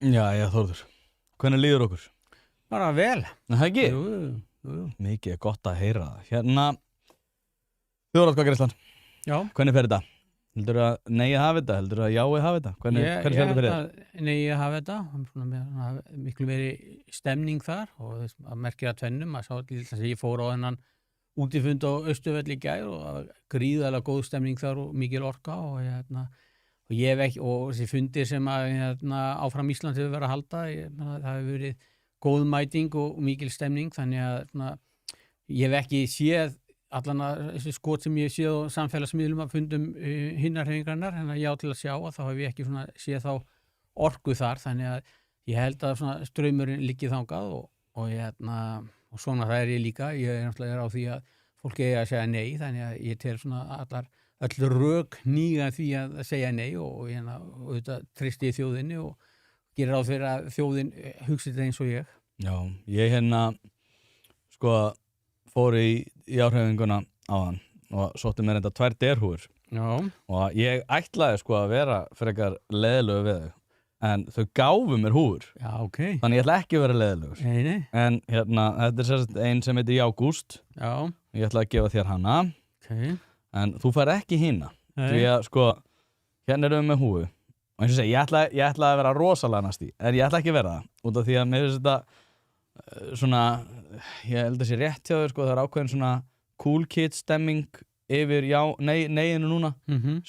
Já, Þórður. Hvernig líður okkur? Bara vel. Það ekki? Jú. Mikið gott að heyra það. Hérna, þjóðaratkvæðagreiðslan. Já. Hvernig fer þetta? Heldurðu að nei hafi þetta? Heldurðu að já hafi þetta? Hvernig fer þetta fyrir þér? Nei, ég hafi þetta. Miklu meiri stemning þar og að merkja tvennum. Að sá til þess að ég fór á þennan útifund á Austurvelli í gær og gríðarlega góð stemning þar og mikil orka og ég hef ekki, og þessi fundir sem að áfram Ísland hefur verið að halda, það hefur verið góð mæting og mikil stemning, þannig að ég hef ekki séð allan að þessi skot sem ég séð á samfélagsmiðlum að fundum hinnar hreyfingarinnar, en að já til að sjá að þá hef ég ekki séð þá orku þar, þannig að ég held að straumurinn liggi þangað og svona það ég líka, ég náttúrulega á því að fólk eigi að segja nei, þannig að ég tel öll rök hníga því að segja nei og auðvitað treysti í þjóðinni og gerir ráð fyrir að þjóðin hugsi þetta eins og ég. Já, ég fór í árhreyfinguna áðan og sótti mér þetta 2 derhúfur. Já. Og ég ætlaði að vera frekar leiðilegu við þau, en þau gáfu mér húfur. Já, ok. Þannig ég ætla ekki að vera leiðilegur. Nei. En þetta sérst ein sem heitir Ágúst. Já. Ég ætla að gefa þér hana. Ok. En þú fær ekki hina. Því að hérna erum við með húfu. Og eins og segi, ég ætla að vera rosalega næst í, en ég ætla ekki að vera það. Út af því að mér finnst þetta ég held að sé rétt hjá þér, það er ákveðin cool kid stemming yfir neyinu núna,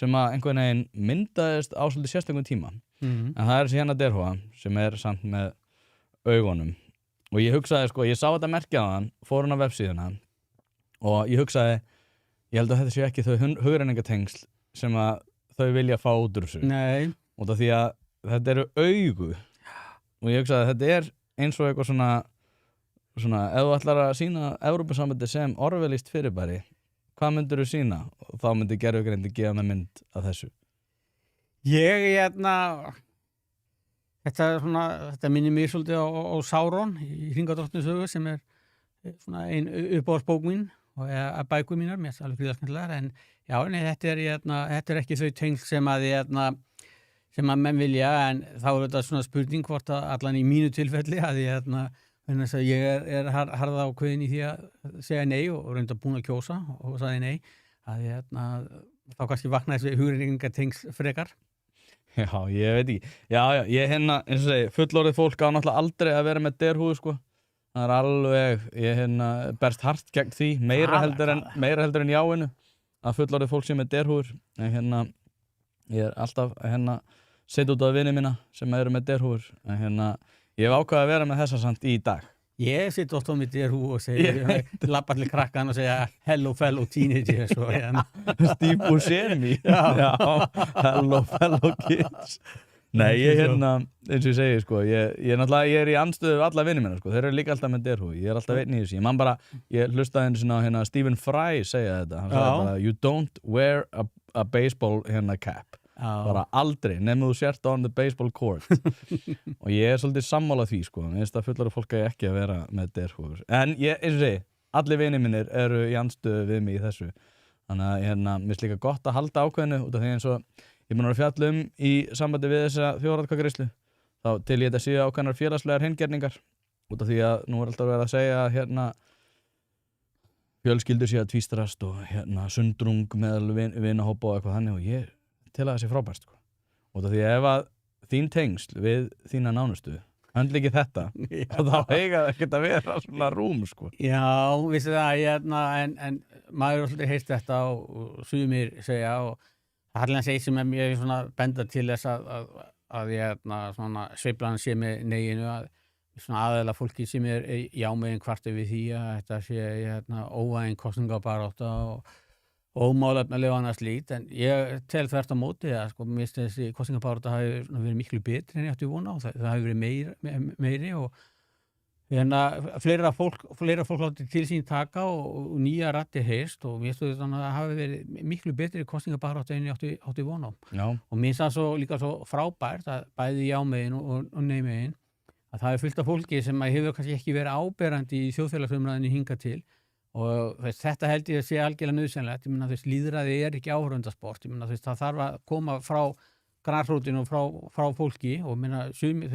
sem að einhvern veginn myndaðist á svolítið sérstökum tíma. En það er þessi hérna derhúfa sem er samt með augunum. Og ég hugsaði, ég sá þetta merkja á hann, fór hann á vefsíðuna og ég hugsaði, ég held að þetta sé ekki þau hugrenningatengsl sem að þau vilja fá út úr þessu. Nei. Út af því að þetta eru augu. Og ég hugsaði að þetta er eins og eitthvað svona ef þú ætlar að sýna Evrópusambandið sem orwellískt fyrirbæri, hvað myndirðu sýna? Og þá myndi gervigreindi gefa með mynd af þessu. Þetta minnir mér svolítið á Sauron í Hringadrottningar sögu sem er ein uppáhaldsbók mín og að bækur mínar, mér er alveg gríðarskemmtilegar, en já, þetta er ekki þau tengsl sem að menn vilja, en þá er þetta svona spurning hvort að allan í mínu tilfelli að ég er harða ákveðin í því að segja nei og reynda búin að kjósa og sagði nei, að þá kannski vaknaði þessi hugrenningatengsl frekar. Já, ég veit ekki. Já, ég eins og segi, fullorðið fólk á náttúrulega aldrei að vera með derhúfu, Það er alveg, ég berst hart gegn því, meira heldur en jáinu, að fullorðið fólk sem er derhúfur. En ég er alltaf setja út á vini mína sem eru með derhúfur. En ég hef ákveðið að vera með þessa samt í dag. Ég sitt oft á með derhúfu og segja, lappa allir krakkan og segja hello fellow teenagers. Steve Buscemi. Já, hello fellow kids. Nei, ég eins og ég segi, ég er í andstöðu við alla vini mína, þeir eru líka alltaf með derhúfu, ég er alltaf einn í þessu. Ég man bara, ég hlustaði einu sinni á Stephen Fry segja þetta, hann sagði bara, you don't wear a baseball cap, bara aldrei, nema þú sért on the baseball court. Og ég er svolítið sammála því, mér finnst að fullorðið fólk ekki að vera með derhúfur. En ég, eins og segi, allir vini mínir eru í andstöðu við mig í þessu, þannig að mér finnst líka gott að halda ákveðinu út af því eins og ég mun að fjalla í sambandi við þessa þjóðaratkvæðagreiðslu, þá til ég þetta séu ákveðnar félagslegar hreingerningar, út af því að nú er alltaf verið að segja að fjölskyldur séu að tvístrast og sundrung meðal vinahópa og eitthvað þannig, og ég tel að það sé frábært, út af því að ef að þín tengsl við þína nánustu höndla ekki þetta, þá eiga það ekkert að vera svona rúm, Já, vissi það, en maður er alltaf heyrst þetta og sumir segja og það er eitt sem ég benda til þess að sveiflan sé með neginu, að aðeila fólki sem er jámegin kvartu við því að þetta sé óvægin kosningabarátta og ómálefnalega annars slíkt, en ég tel þvert á móti að mér finnst þessi kosningabarátta hafi verið miklu betri en ég átti vona og það hafi verið meiri og fleira fólk láti til sín taka og nýja raddir heyrst og mér finnst það hafi verið miklu betri kosningabarátta en ég átti von á. Já. Og mér finnst það líka svo frábært að bæði jámegin og neymegin að það er fullt af fólki sem hefur kannski ekki verið áberandi í þjóðfélagsumræðinni hingað til og þetta held ég að sé algjörlega nauðsynlegt. Ég meina lýðræði er ekki áhorfendasport. Ég meina það þarf að koma frá grasrótinu frá fólki og minna, sumir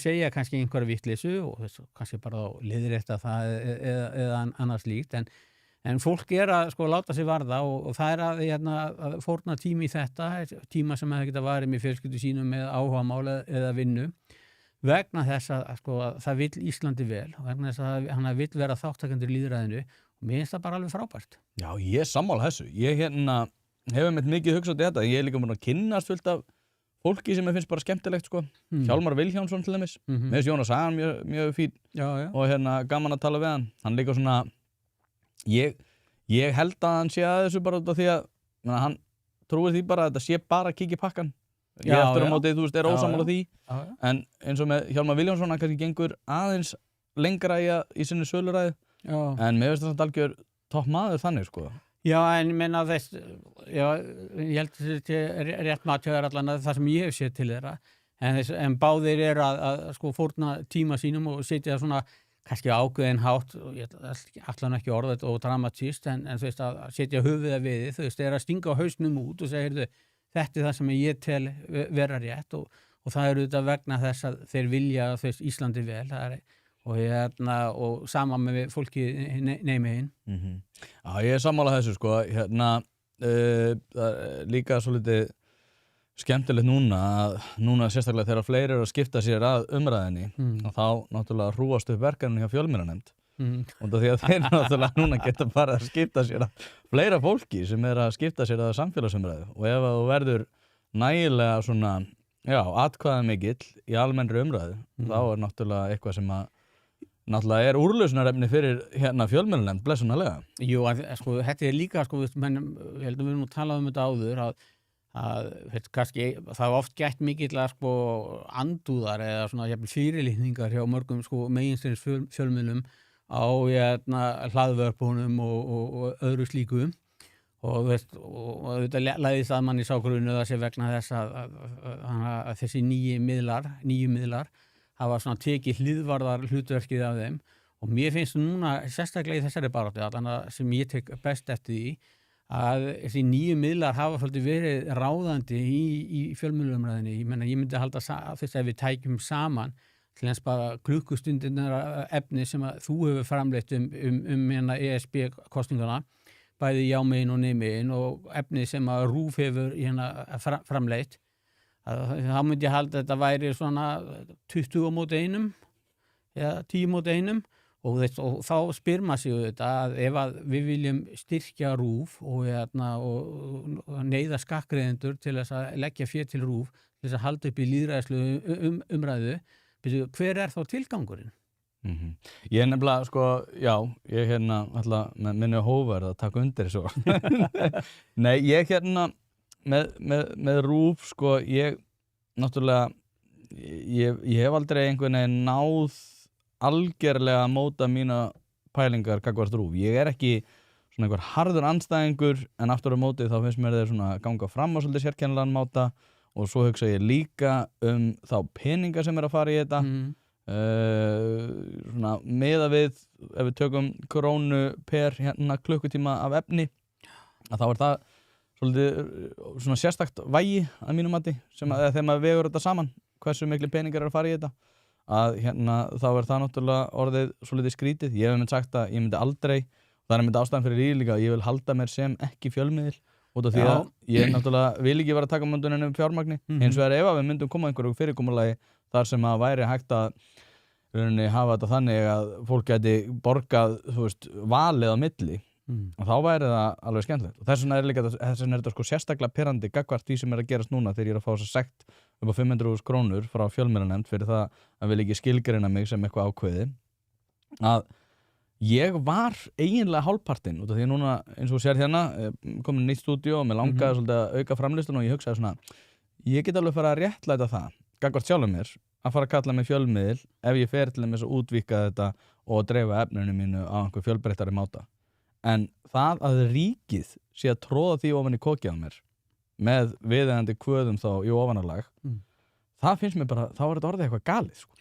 segja kannski einhverja vitleysu og kannski bara leiðrétta það eða annars líkt en fólk að sko láta sig varða og það að fórna tími í þetta, tíma sem það geta varið með fjölskyldu sínum með áhugamál eða vinnu vegna þess að sko það vill Íslandi vel og vegna þess að hann vill vera þáttakendur í lýðræðinu og mér finnst það bara alveg frábært. Já, ég sammála þessu. Ég hefur mitt mikið hugsað þetta. Ég líka búin að kynnast fullt af fólki sem finnst bara skemmtilegt sko. Hjálmar Vilhjálmsson til dæmis. Mér finnst Jónas Sagan mjög fín og gaman að tala við hann. Hann líka svona ég held að hann sé að þessu bara út af því að hann trúir því bara að þetta sé bara að kíkja í pakkan. Ég eftir á móti, þú veist, ósammála því. En eins og með Hjálmar Vilhjálmsson, hann kannski gengur aðeins lengra í sinni söluræði. En mér finnst þetta algjör topp maður þannig, sko. Já, en ég meina þess, ég held að þetta rétt matjaður allan að það sem ég hef séð til þeirra. En báðir að sko fórna tíma sínum og setja svona kannski ákveðin hátt, ég ætla ekki orða þetta og dramatíst, en þú veist að setja höfuðið við þið, þú veist, að stinga á hausnum út og segja, þetta það sem ég tel vera rétt og það þetta vegna þess að þeir vilja þess Íslandi vel og sama með fólki neymiðinn. Já, ég sammála þessu sko, líka svolítið skemmtilegt núna sérstaklega þegar fleiri að skipta sér að umræðinni og þá náttúrulega hrúast upp verkefni hjá fjölmiðlanefnd og því að þeir náttúrulega núna geta bara að skipta sér að fleira fólki sem að skipta sér að samfélagsumræðu og ef þú verður nægilega svona, atkvæðamikill í almennri umræðu þá náttúrulega eitthvað sem náttúrulega úrlausnarefni fyrir fjölmiðlanefnd blessunarlega. Jú, sko, þetta líka, sko, ég held að við nú talaðum þetta áður að kannski, það oft gætt mikill sko andúðar eða svona fyrirlitningar hjá mörgum sko meginstreins fjölmiðlum á hlaðvörpunum og öðru slíku og þetta læðist að manni sá grunu það sé vegna þess að þessi nýju miðlar hafa svona tekið hlýðvarðar hlutverkið af þeim og mér finnst núna sérstaklega í þessari baráttu sem ég tek best eftir því að þessi nýju miðlar hafa svolítið verið ráðandi í fjölmiðlumræðinni. Ég myndi halda þess að við tækjum saman til þess bara klukkustundinnar efni sem að þú hefur framleitt ESB-kostninguna, bæði já-megin og nei-megin og efni sem að RÚV hefur framleitt. Þá myndi ég halda að þetta væri svona 20 móti einum eða 10 móti einum. Og þá spyr maður sig þetta að ef að við viljum styrkja RÚV og neyða skakkgreiðendur til þess að leggja fé til RÚV til þess að halda upp í lýðræðislegu umræðu, hver þá tilgangurinn? Ég nefnilega, sko, ég alltaf minni hóverð að taka undir þessu. Nei, ég með RÚV, sko, ég náttúrulega, ég hef aldrei einhvern veginn náð algerlega að móta mína pælingar gagnvart RÚV. Ég ekki svona einhver harður andstæðingur en aftur á móti þá finnst mér þeir svona ganga fram á svolítið sérkennilegan máta og svo hugsa ég líka þá peninga sem að fara í þetta svona miða við ef við tökum krónu per klukkutíma af efni að þá það svolítið svona sérstakt vægi að mínum mati sem að þegar maður vegur þetta saman hversu miklu peningar að fara í þetta að þá það náttúrulega orðið svolítið skrítið. Ég hef myndi sagt að ég myndi aldrei, það myndi ástæðan fyrir því líka, ég vil halda mér sem ekki fjölmiðil út af því að ég náttúrulega vil ekki vera að taka mönduninu fjármagni. Hins vegar ef við myndum koma einhverju fyrirkomulagi þar sem að væri hægt að hafa þetta þannig að fólk gæti borgað, þú veist, valið á milli og þá væri það alveg skemmtilegt og þess vegna þetta sko sérstaklega pirrandi gagnvart því sem að gerast núna þegar ég að fá þess að sekt upp á 500.000 krónur frá fjölmiðlanefnd fyrir það að vil ekki skilgreina mig sem eitthvað ákveði að ég var eiginlega hálfpartinn út af því að núna eins og sér komin nýtt stúdíó og mér langaði svolítið að auka framleiðsluna og ég hugsaði svona ég get alveg fara að réttlæta það gagnvart sjálfum mér að fara að kalla mig fjölmiðil ef ég fer til þess að útvíkka þetta og dreifa efninu mínu á einhver fjölbreyttari máta. En það að ríkið sé að tróða því ofan í kokið á mér með viðeigandi kvöðum þá í ofanalag, það finnst mér bara, þá þetta orðið eitthvað galið. Sko.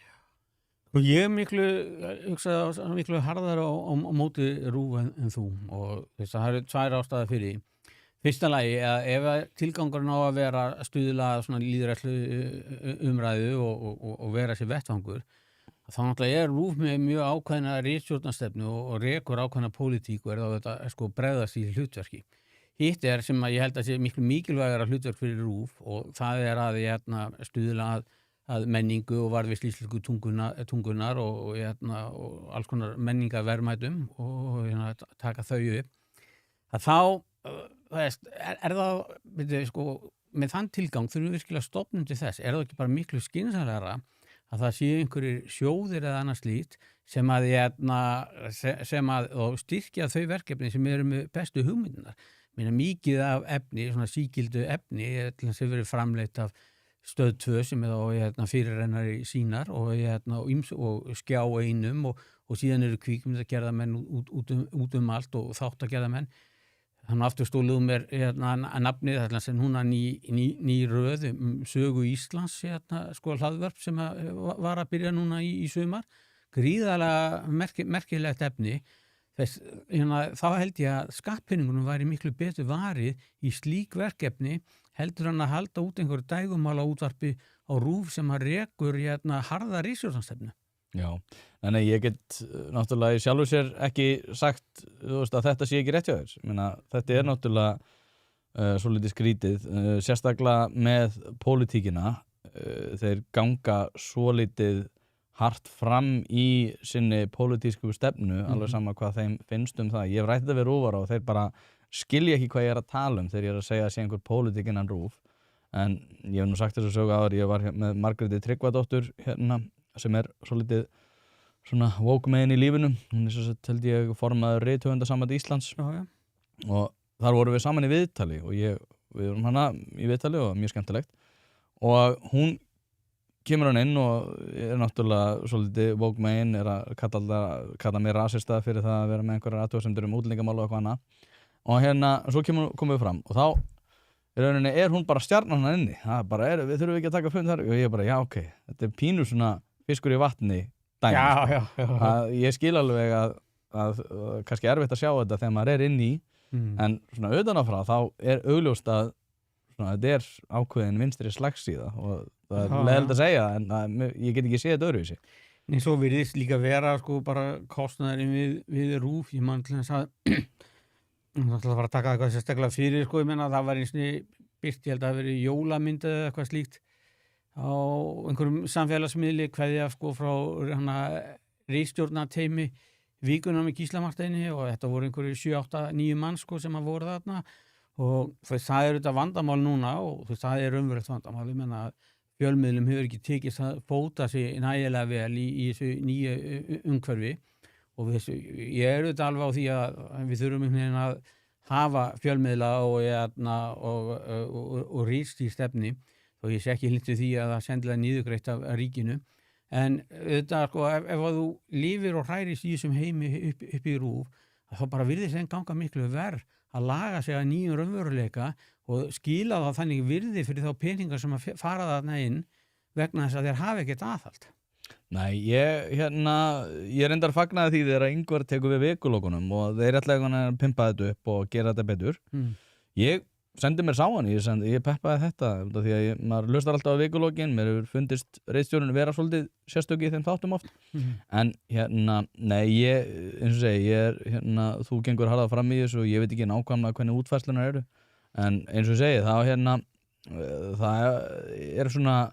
Og ég miklu harðar á móti RÚV en þú og þess að það eru tvær ástæður fyrir því. Fyrsta lagi, ef tilgangurinn á að vera stuðla svona lýðræðslu umræðu og vera sér vettvangur, þá náttúrulega RÚV með mjög ákveðna ritstjórnarstefnu og rekur ákveðna pólitík og þá þetta sko bregðast í hlutverki. Hitt sem að ég held að sé miklu mikilvægara hlutverk fyrir RÚV og það að stuðla að menningu og varðveislu íslensku tungunar og alls konar menningarverðmætum og taka þau upp. Að þá það, sko, með þann tilgang þurfum við virkilega stofnum til þess. Það ekki bara miklu skynsamlegra að það séu einhverjir sjóðir eða annars slíkt sem að og styrkja þau verkefni sem eru með bestu hugmyndunar. Mikið af efni, svona sígildu efni, til þess að verið framleitt af Stöð 2 sem þá fyrirrennari sínar og Skjá 1 og síðan eru kvikmyndagerðarmenn út allt og þáttagerðarmenn. Hann aftur stóluð mér nafnið sem núna ný röð sögu Íslands sko hlaðvörp sem var að byrja núna í sumar. Gríðarlega merkilegt efni. Þá held ég að skattpeningunum væri miklu betur varið í slík verkefni heldur hann að halda út einhverju dægumála útvarpi á RÚV sem að rekur harða ríkisstjórnarstefnu. Já, en ég get náttúrulega í sjálfu sér ekki sagt að þetta sé ekki rétt hjá þér. Þetta náttúrulega svolítið skrítið, sérstaklega með pólitíkina. Þeir ganga svolítið hart fram í sinni pólitísku stefnu, alveg sama hvað þeim finnst það. Ég hef rætt þetta við RÚV og þeir bara skilja ekki hvað ég að tala þegar ég að segja að sé einhver pólitík innan RÚV. En ég hef nú sagt þessu sögu áður, ég var með Margréti Tryggvadóttur sem svolítið svona woke megin í lífinu. Hún svo held ég formaður rithöfundasamband Íslands. Já. Og þar vorum við saman í viðtali og við vorum hana í viðtali og mjög skemmtilegt. Og hún kemur hann inn og náttúrulega svolítið woke megin að kalla mig rasista fyrir það að vera með einhverjar athugasemdir útlendingamál og eitthvað annað. Og svo komum við fram og þá í rauninni hún bara stjarnan hann inni. Það bara við þurfum ekki að taka fund þar og ég bara já ok, þetta pínu svona fiskur í vatni dæmi. Já. Ég skil alveg að kannski erfitt að sjá þetta þegar maður inni í, en svona utanfrá þá augljóst að svona, þetta ákveðin vinstri slagsíða og það leiðilegt að segja en ég get ekki séð þetta öðruvísi. En svo virðist líka vera sko bara kostnaðurinn við RÚV. Ég man til þess að það var að taka eitthvað sérstaklega fyrir sko, ég menna að það var eins og birt, ég held að það veri jólamynd eða eitthvað slíkt á einhverjum samfélagsmiðli kveðja sko frá ritstjórnarteymi Víkunar með Gísla Marteini og þetta voru einhverju 7-8-9 mann sko sem að voru þarna og það þetta vandamál núna og það raunverulegt vandamál. Ég menna að fjölmiðlum hefur ekki tekist að fóta sig nægilega vel í þessu nýju umhverfi. Og ég auðvitað alveg á því að við þurfum að hafa fjölmiðla og ríkisstefnu og ég sé ekki hlindu því að það sendilega niðurgreitt af ríkinu. En auðvitað sko, ef þú lifir og hrærist í þessum heimi upp í RÚV, þá bara virðist þeim ganga miklu verð að laga sig að nýjum raunveruleika og skila þá þannig virði fyrir þá peningar sem að fara þarna inn vegna þess að þeir hafa ekkert aðhald. Nei, ég reyndar fagnaði því þegar Ingvar tekur við vikulokunum og þeir ætla að pimpa þetta upp og gera þetta betur. Ég sendi mér sáan, ég peppaði þetta því að maður hlustar alltaf á vikulokin, mér hefur fundist ritstjórinn vera svolítið sérstöki í þeim þáttum oft. En nei, eins og segi, þú gengur harðað fram í þessu og ég veit ekki nákvæmlega hvernig útfærslunar eru. En eins og segi, það svona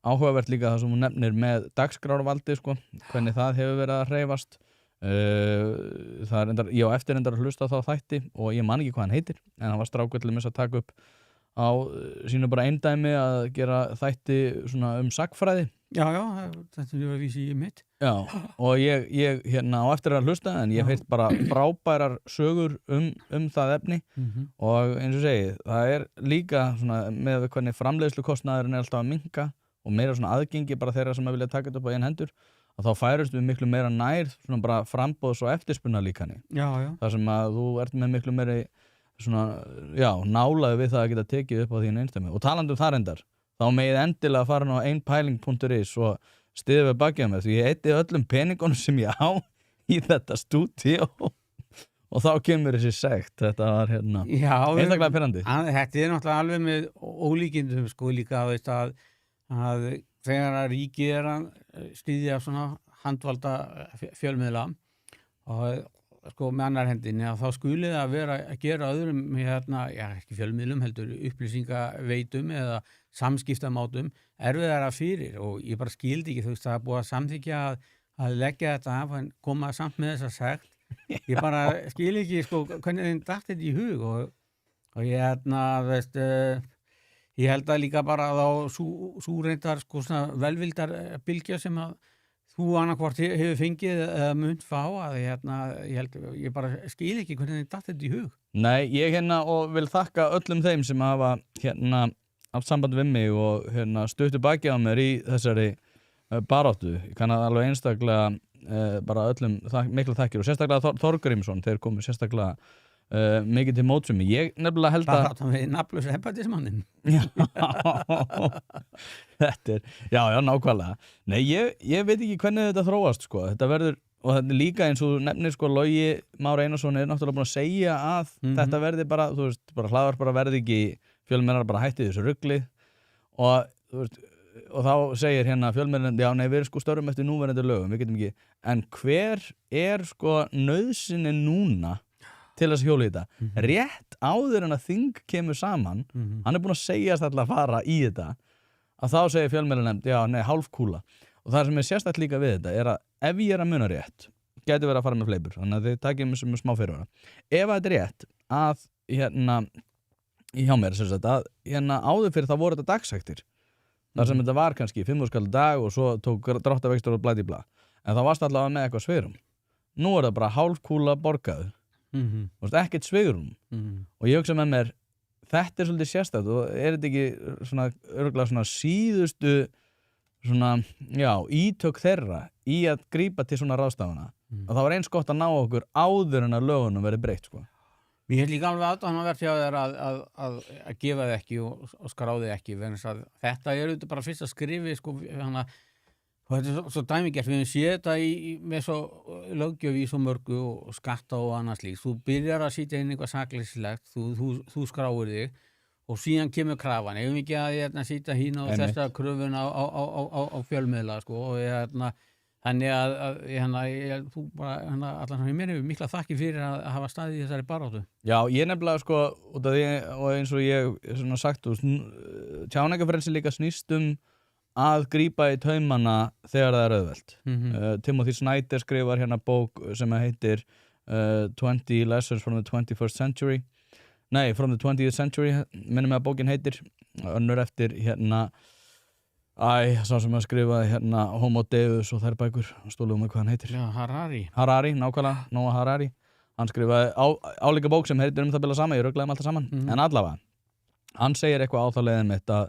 áhugavert líka það sem hún nefnir með dagskrárvaldi sko, hvernig það hefur verið að hreyfast. Ég á eftir að hlusta þá þætti og ég man ekki hvað hann heitir en hann var strákur til að taka upp á sínu bara eindæmi að gera þætti svona sagnfræði. Já, þetta að vísi í mitt. Já, og ég á eftir að hlusta en ég hef heyrt bara frábærar sögur það efni og eins og segi, það líka svona með hvernig framleiðslukostnaðurinn alltaf að minnka og meira svona aðgengi bara þeirra sem að vilja taka þetta upp á einn hendur og þá færust við miklu meira nær svona bara framboðs- og eftirspunarlíkani. Já. Það sem að þú ert með miklu meiri svona, nálaði við það að geta tekið upp á þín einstæmi. Og talandi það reyndar, þá megið endilega fara á einpæling.is og styðja við bakið með því ég eyti öllum peningunum sem ég á í þetta stúdíó og þá kemur þessi sekt, þetta var Já, einstaklega pirrandi. Þetta náttúrulega alveg með ólíkindum sko líka veist, að þegar að ríkið að styðja svona handvalda fjölmiðla og sko með annar hendinni að þá skuli það vera að gera öðrum ekki fjölmiðlum heldur upplýsingaveitum eða samskiptamátum erfiðara fyrir og ég bara skildi ekki þú veist það búið að samþykja að leggja þetta af en koma samt með þess að sagt ég bara skil ekki sko hvernig þeim datt þetta í hug og ég veist ég held að líka bara þá sú reyndar sko svona velvildar bylgja sem að þú annarkvort hefur fengið eða munt fá að ég bara skil ekki hvernig þið datt þetta í hug. Nei, ég og vil þakka öllum þeim sem hafa haft samband við mig og stuttu baki á mér í þessari baráttu. Ég kann alveg einstaklega bara öllum mikla þakkir og sérstaklega Þorgrímsson, þeir komu sérstaklega mikið til mótsum. Ég nefnilega held að Baráttan við nafnlaus embættismanninn. Þetta já, nákvæmlega. Nei, ég veit ekki hvernig þetta þróast, sko. Þetta verður, og þetta er líka eins og nefnir, sko, Logi Már Einarsson náttúrulega búin að segja að þetta verði bara, þú veist, bara hlaðvarp bara verði ekki, fjölmiðlar bara hætti þessu rugli og, þú veist, og þá segir fjölmiðlarinn, já, nei, við erum sko störfum eftir núverandi lögum, við getum ekki, en hver sko nauðsynni núna til þess að hjóla í þetta? Rétt áður en að þing kemur saman, hann er búin að segjast alltaf að fara í þetta, að þá segir fjölmiðlanefnd, já, nei, hálfkúla. Og það sem er sérstætt líka við þetta er að ef ég er að muna rétt, gæti verið að fara með fleipur, þannig að þið takið mér sem smá fyrirvara. Ef þetta er rétt að hjá mér, sem sagt, að áður fyrir þá voru þetta dagsektir. Þar sem þetta var kannski 5.000 skall dag og svo tók dráttarvextur og blæti blað. En það varst allavega með eitthvað svigrúm. Nú er það bara hálfkúla borgaður. Ekkert svigrúm. Og ég hugsa með mér, þetta er svolítið sérstætt og er þetta ekki svona örugglega svona síðustu svona, já, ítök þeirra í að grípa til svona ráðstafana. Og það var eins gott að ná okkur áður en að lögunum verið breytt, sko. Mér líka alveg aðdáðanvert hjá þér að gefa þið ekki og skráði ekki vegna þess að þetta er auðvitað bara fyrst að skrifi sko, og þetta er svo dæmigert, við höfum séð þetta með svo löggjöf í svo mörgu og skatta og annars líkt. Þú byrjar að sýtja inn eitthvað sakleysilegt, þú skráir þig og síðan kemur krafan. Eigum ekki að sýta hín og þessa kröfun á fjölmiðla sko, og þannig að þú bara, allan sem ég mér hefur mikla þakki fyrir að hafa staðið í þessari baráttu. Já, ég nefnilega sko, út af því og eins og ég svona sagt, tjáningarfrelsi líka snýst að grípa í taumana þegar það er auðvelt. Timothy Snyder skrifar bók sem heitir 20 Lessons from the 21st Century. Nei, from the 20th Century, minnum að bókin heitir, önnur eftir sá sem að skrifaði Homo Deus og þær bækur, stóluðum hvað hann heitir. Já, Harari, nákvæmlega, Noah Harari. Hann skrifaði álíka bók sem heitir það bila sama, ég ruglaði alltaf saman. En allavega, hann segir eitthvað á þá leiðin mitt að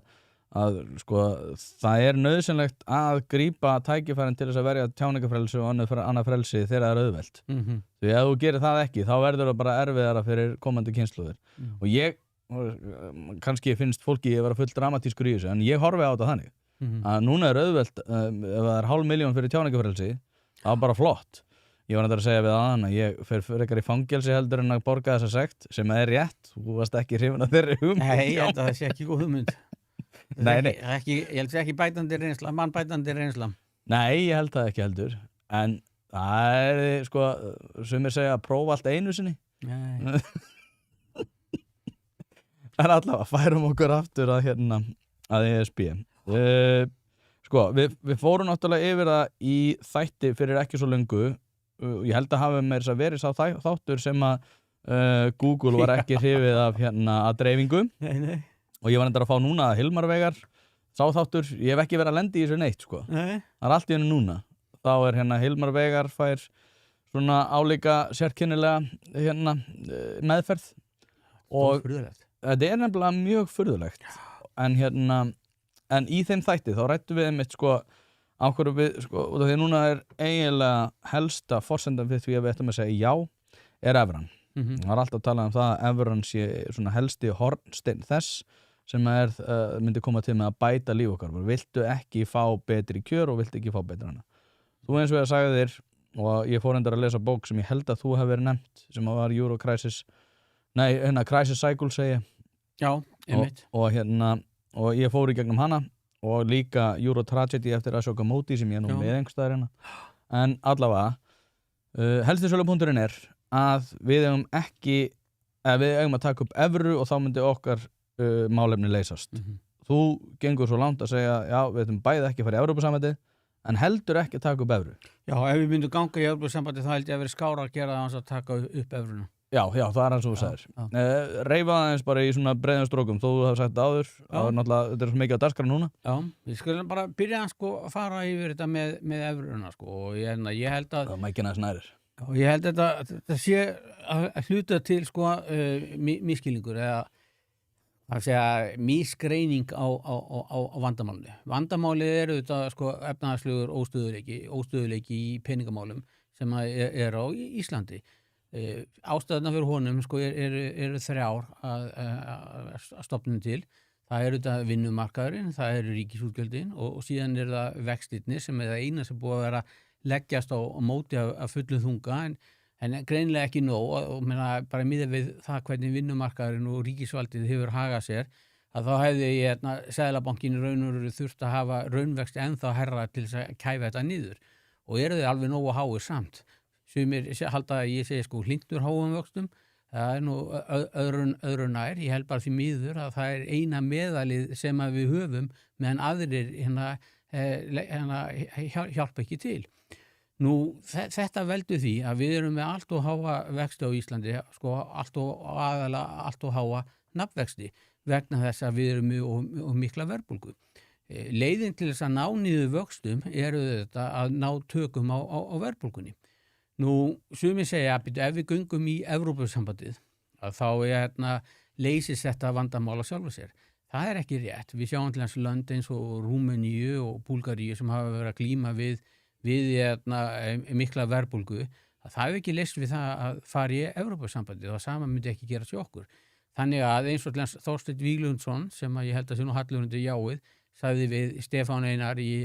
sko, það er nauðsynlegt að grípa tækifærin til þess að verja tjáningarfrelsi og annað frelsi þegar það er auðvelt. Því ef þú gerir það ekki, þá verður það bara erfiðara fyrir komandi kynslóðir. Og ég, kannski finnst fólki að vera full dramatískur í þessu, en ég horfi á þetta þannig. Að núna er auðvelt, ef það er 500.000 fyrir tjáningarfrelsi, það er bara flott. Ég var nættur að segja við aðan að ég fer frekar í fangelsi heldur en að borga þessa sekt, sem er rétt, þú varst ekki hrifin af þeirri hugmynd. Nei, ég held að það sé ekki góð hugmynd. Nei. Ég held það ekki bætandi reynsla, mannbætandi reynsla. Nei, ég held það ekki heldur. En það er, sko, sumir segja að prófa allt einu sinni. Nei. En allavega, færum okkur aftur að ESB. Sko, við fórum náttúrulega yfir það í þætti fyrir ekki svo löngu. Ég held að hafa með þess að verið sá þáttur sem að Google var ekki hrifið af að dreifingu. Nei. Og ég var endur að fá núna að Hilmar Veigar sá þáttur, ég hef ekki verið að lendi í þessu neitt sko. Nei. Það er allt í henni núna. Þá er Hilmar Veigar fær svona álíka sérkennilega meðferð og þetta er nefnilega mjög furðulegt. En í þeim þætti þá rættum við einmitt sko á hverju við sko, út af því núna er eiginlega helsta forsendan fyrir því að við ættum að segja já, er evran. Það er alltaf að tala það að evran sé svona helsti hornsteinn þess sem myndi koma til með að bæta líf okkar. Viltu ekki fá betri kjör og viltu ekki fá betra hana. Þú eins og ég sagði þér og ég fór endar að lesa bók sem ég held að þú hefur verið nefnt sem var Euro Crisis Crisis Cycle segi ég. Já, einmitt. Og ég fór í gegnum hana og líka Euro Tragedy eftir Ashoka Modi sem ég nú með einhverstaðar hérna. En allavega helsti sölupunkturinn að við eigum að taka upp evru og þá myndi okkar málefni leysast. Þú gengur svo langt að segja já, við ætlum bæði ekki að fara í Evrópusambandið en heldur ekki að taka upp evru. Já, ef við myndum ganga í Evrópusambandið þá held ég að vera skára að gera það að taka upp evruna. Já, það eins og þú sagðir. Reifa aðeins bara í svona breiðum strókum, þó þú hafði sagt það áður, þetta svo mikið á dagskrá núna. Já, við skulum bara byrja að fara yfir þetta með evruna og ég held að... Það mækina þess nærir. Og ég held að þetta sé að hluta til misskilningur eða að segja misgreining á vandamálinu. Vandamálið þetta efnahagslegur óstöðuleiki í peningamálum sem á Íslandi. Ástæðuna fyrir honum eru þrjár að stofnum til. Það þetta vinnumarkaðurinn, það ríkisútgjöldin og síðan það vextirnir sem það eina sem búið að vera leggjast á móti af fullu þunga en greinilega ekki nóg og bara miðað við það hvernig vinnumarkaðurinn og ríkisvaldið hefur hagað sér að þá hefði Seðlabankinn raunur þurft að hafa raunvexti ennþá herra til þess að kæfa þetta niður og þau alveg nógu háir samt. Sumir halda að ég segi hlynntur háum vöxtum, það nú öðru nær, ég held bara því miður að það eina meðalið sem að við höfum meðan aðrir hjálpa ekki til. Nú, þetta veldur því að við erum með allt og háa vexti á Íslandi, allt og háa nafnvexti vegna þess að við erum með mikla verðbólgu. Leiðin til þess að ná niður vöxtum þetta að ná tökum á verðbólgunni. Nú, sumir segja að ef við göngum í Evrópusambandið að þá leysist þetta vandamál á sjálfu sér. Það ekki rétt. Við sjáum til þess lönd eins og Rúmeníu og Búlgaríu sem hafa verið að glíma við mikla verðbólgu. Það hefur ekki leyst við það að fara í Evrópusambandið og það sama myndi ekki gera til okkur. Þannig að eins og Þorsteinn Víglundsson sem ég held að sé nú hallur undir jáið sagði við Stefán Einar í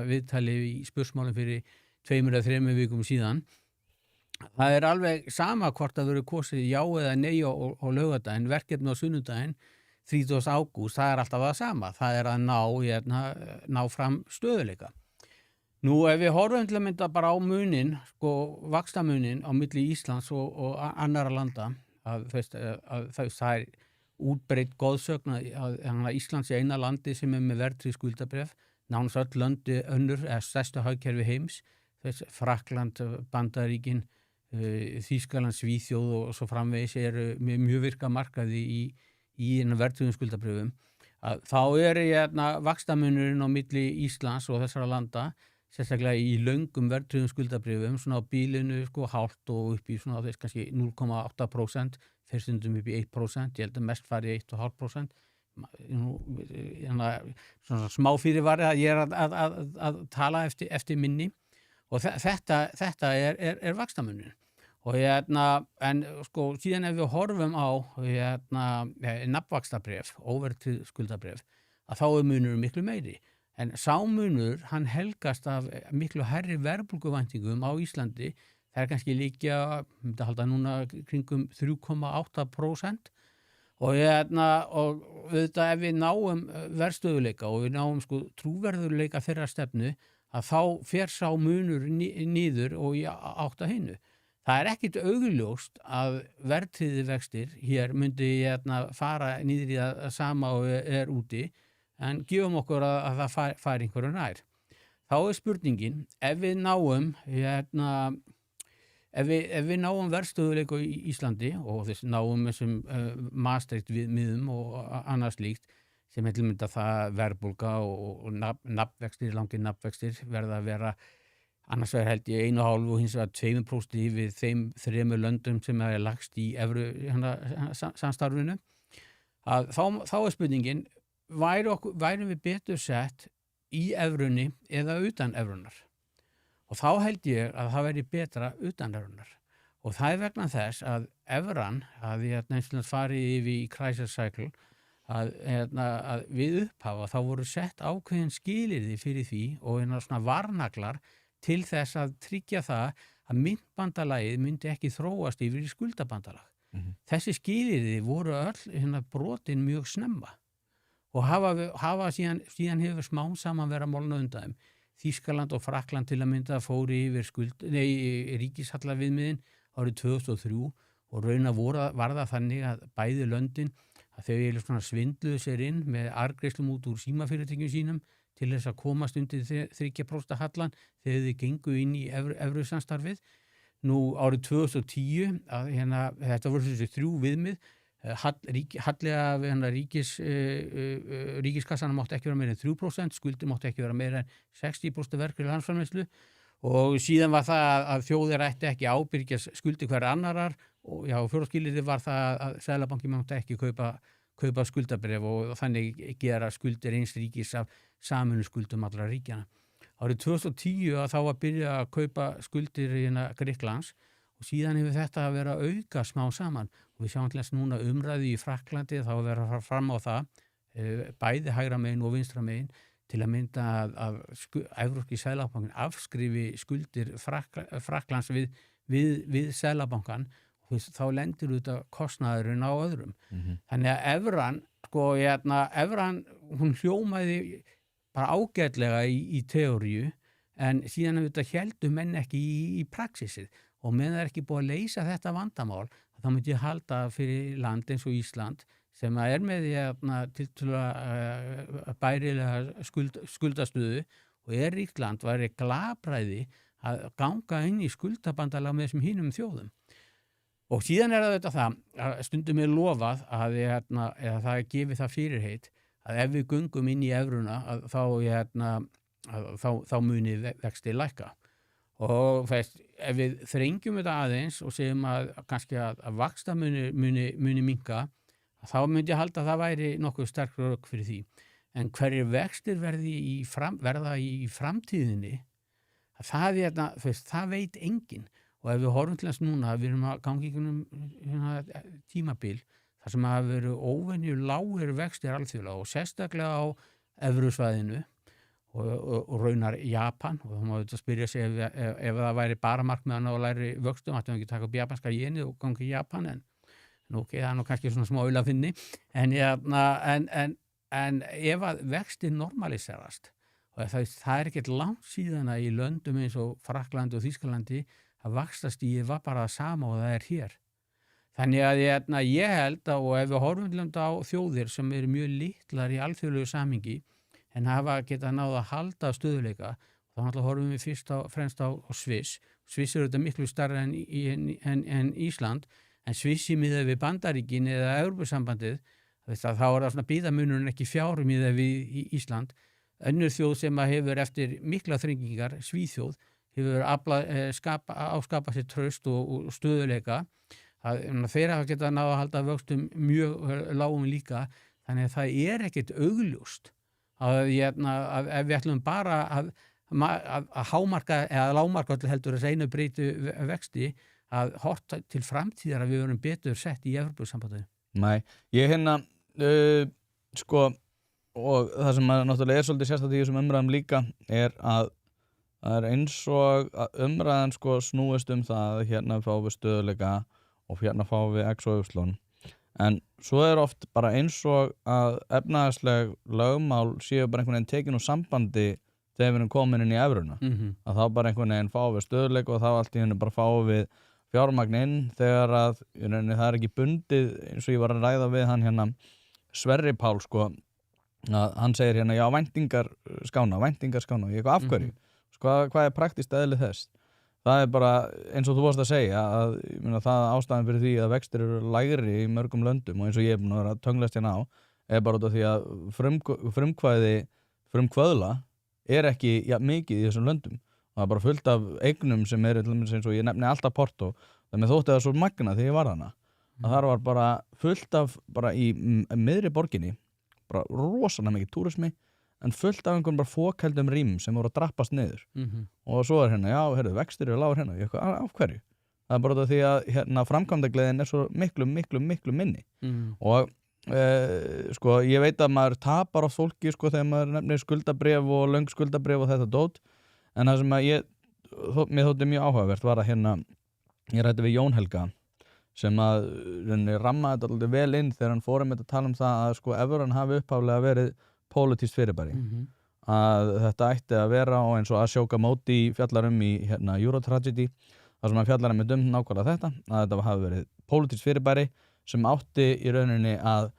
viðtali í spursmálum fyrir 2 eða 3 vikum síðan. Það alveg sama hvort að verið kosið já eða nei á laugardaginn, verkefni á sunnudaginn 30. ágúst, það alltaf það sama. Það að ná fram stöðuleika. Nú, ef við horfum til að mynda bara á munin, vaxtamunin á milli Íslands og annarra landa, að það útbreidd goðsögn að Íslands eina landi sem með verðtryggð skuldabréf, nánast öll löndi önnur eða stærstu hagkerfi heims, Frakkland, Bandaríkin, Þýskaland, Svíþjóð og svo framvegis með mjög virka markaði í verðtryggðum skuldabréfum. Þá vaxtamunurinn á milli Íslands og þessara landa sérstaklega í löngum verðtryggðum skuldabréfum, svona á bílinu hálft og upp í svona þess kannski 0,8%, fyrir stundum upp í 1%, ég held að mest fari 1,5%. Svona smá fyrirvari að ég að tala eftir minni og þetta vaxtamunurinn. Og en síðan ef við horfum á nafnvaxtabréf, óverðtryggð skuldabréf, að þá munurinn miklu meiri. En sá munur, hann helgast af miklu hærri verðbólguvæntingum á Íslandi. Það kannski líka, myndi halda núna kringum 3,8%. Og auðvitað ef við náum verðstöðuleika og við náum trúverðuleika þeirra stefnu, að þá fer sá munur niður og í átt að hinu. Það ekkit augljóst að verðtryggðir vextir hér myndi fara niður í það sama og úti, en gefum okkur að það fari einhverju nær. Þá spurningin, ef við náum verðstöðuleika í Íslandi og náum þessum Maastricht viðmiðum og annað slíkt, sem til mynda það verðbólga og nafnvextir, langir nafnvextir verða að vera annars vegar held ég 1,5% og hins vegar 2% við þeim 3 löndum sem lagst í evru samstarfinu. Þá spurningin, værum við betur sett í evrunni eða utan evrunar? Og þá held ég að það væri betra utan evrunar. Og það vegna þess að evran, að ég farið yfir í crisis cycle, að við upphafa þá voru sett ákveðin skilyrði fyrir því og svona varnaglar til þess að tryggja það að myntbandalagið myndi ekki þróast yfir í skuldabandalag. Þessi skilyrði voru öll brotin mjög snemma og hafa síðan hefur smám saman verið að molna undan þeim. Þýskaland og Frakkland til að mynda fóru yfir ríkishallaviðmiðin árið 2003 og var það þannig að bæði löndin að þau svindluðu sér inn með arðgreiðslum út úr símafyrirtækjum sínum til þess að komast undir 3% hallan þegar þau gengu inn í evrusamstarfið. Nú árið 2010, þetta voru þessi 3 viðmið, hallega ríkiskassan mátti ekki vera meira en 3%, skuldir mátti ekki vera meira en 60% verkri landsframleiðslu og síðan var það að þjóðir ætti ekki ábyrgja skuldir hverja annarar og fjórða skilyrði var það að Seðlabanki mátti ekki kaupa skuldabréf og þannig gera skuldir eins ríkis af saminu skuldum allra ríkjana. Árið 2010 þá var byrjað að kaupa skuldir Grikklands og síðan hefur þetta að vera auka smá saman og við sjáum alltaf núna umræði í Frakklandi þá að vera fram á það bæði hægra megin og vinstra megin til að mynda að Evrópski Seðlabankin afskrifi skuldir Frakklands við Seðlabankan og þá lendir þetta kostnaðurinn á öðrum. Þannig að evran hún hljómaði bara ágætlega í teóríu en síðan þetta héldu menn ekki í praxisið og menn er ekki búið að leysa þetta vandamál þá myndi ég halda fyrir land eins og Ísland sem er með tiltölulega bærilega skuldastöðu og ríkt land væri glapræði að ganga inn í skuldabandalag með þessum hinum þjóðum. Og síðan þetta það að stundum er lofað að það gefi það fyrirheit að ef við göngum inn í evruna þá muni vexti lækka. Og ef við þrengjum þetta aðeins og segjum að kannski að vaxta muni minnka, þá myndi ég halda að það væri nokkuð sterk rök fyrir því. En hverjir vextir verða í framtíðinni, það veit enginn. Og ef við horfum til þess núna, við erum að gangi í tímabil, þar sem hafa verið óvenju lágir vextir alþjóðlega og sérstaklega á evrusvæðinu og raunar Japan og þá má þetta spyrja sig ef það væri bara markmiðan á lægri vöxtum, ættum við ekki taka upp japanska jenið og gangi í Japan en það er nú kannski svona smá auðlafinni en ef að vextir normaliserast og það er ekkert langt síðan að í löndum eins og Frakklandi og Þýskalandi að vaxtastigið var bara það sama og það er hér. Þannig að ég held að og ef við horfum á þjóðir sem eru mjög litlar í alþjóðlegu samhengi en hafa getað náð að halda stöðuleika, þá náttúrulega horfum við fremst á Sviss. Sviss eru þetta miklu stærra en Ísland, en Sviss í miðað við Bandaríkin eða Evrópusambandið, þá er það svona bíðamunurinn ekki fjár miðað við Ísland. Önnur þjóð sem hefur eftir mikla þrengingar, Svíþjóð, hefur áskapað sér traust og stöðuleika. Þeir hafa getað náð að halda vöxtum mjög lágum líka, þannig að það er ekkert augljóst að ef við ætlum bara að hámarka eða lágmarka heldur að reyna breytu vexti að horta til framtíðar að við verum betur sett í Evrópusambandinu. Nei, ég og það sem náttúrulega er svolítið sérstætt í þessum umræðum líka er að það er eins og að umræðan snúist það að fáum við stöðuleika og fáum við X og Y. En svo er oft bara eins og að efnahagsleg lögmál séu bara einhvern veginn tekin úr sambandi þegar við erum komin inn í evruna. Að þá bara einhvern veginn fáum við stöðuleika og þá allt í henni bara fáum við fjármagn inn þegar að það er ekki bundið eins og ég var að ræða við hann Sverri Pál að hann segir já væntingar skána og ég eitthvað af hverju hvað er praktískt eðli þess? Það er bara eins og þú varst að segja að það ástæðan fyrir því að vextir eru lægri í mörgum löndum og eins og ég er búin að vera að tönglast hérna á er bara út af því að frumkvöðla er ekki mikið í þessum löndum. Það er bara fullt af eignum sem eru eins og ég nefni alltaf Porto þannig þótti það svo magna þegar ég var hana að það var bara fullt af bara í miðri borginni bara rosalega mikið túrismi en fullt af einhvern bara fókældum rýmum sem voru að drappast niður. Og svo er vextir eru lágur hérna. Af hverju? Það er bara því að framkvæmdagleðin er svo miklu minni. Og ég veit að maður tapar á fólki þegar maður nefnir skuldabréf og löng skuldabréf og þetta dót. En það sem að ég mér þótti mjög áhugavert var að hérna, ég ræddi við Jón Helga sem að rammaði þetta alltaf vel inn þegar hann fór að tala um það að sko evran hafi upphaflega verið pólitískt fyrirbæri að þetta ætti að vera og eins og Ashoka Modi fjallar í hérna Eurotragedy þar sem hann fjallar nákvæmlega þetta að þetta hafi verið pólitískt fyrirbæri sem átti í rauninni að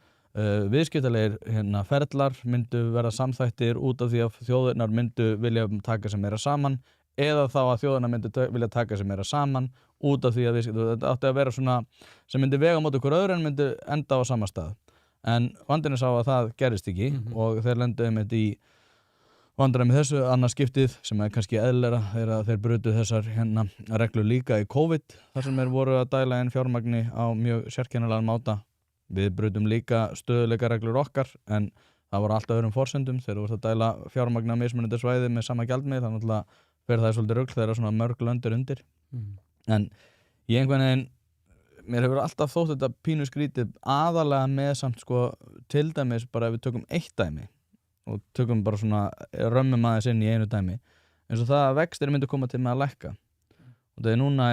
viðskiptalegir hérna ferlar myndu verða samþættir út af því að þjóðirnar myndu vilja taka sig meira saman eða þá að þjóðirnar myndu vilja taka sig meira saman út af því að þetta átti að vera svona sem myndi vega móti hver öðru en myndi enda á sama stað en vandinn sá að það gerist ekki og þeir lendu einmitt í vandræði með þessu annað skiptið sem er kannski eðlilegra þegar þeir brutu þessar hérna reglur líka í COVID þar sem þeir voru að dæla inn fjármagni á mjög sérkennilegan máta. Við brutum líka stöðuleika reglur okkar en það voru alltaf öðrum forsendum þegar þú vorst að dæla fjármagni á mismunandi svæði með sama gjaldmiðil þannig að fer það svolítið rugl þegar svona mörg lönd undir. En ég einhvern veginn mér hefur alltaf þótt þetta pínu skrítið aðalega með samt sko til dæmis bara ef við tökum eitt dæmi og tökum bara svona römmum aðeins inn í einu dæmi eins og það að vextir myndu koma til með að lækka og þegar núna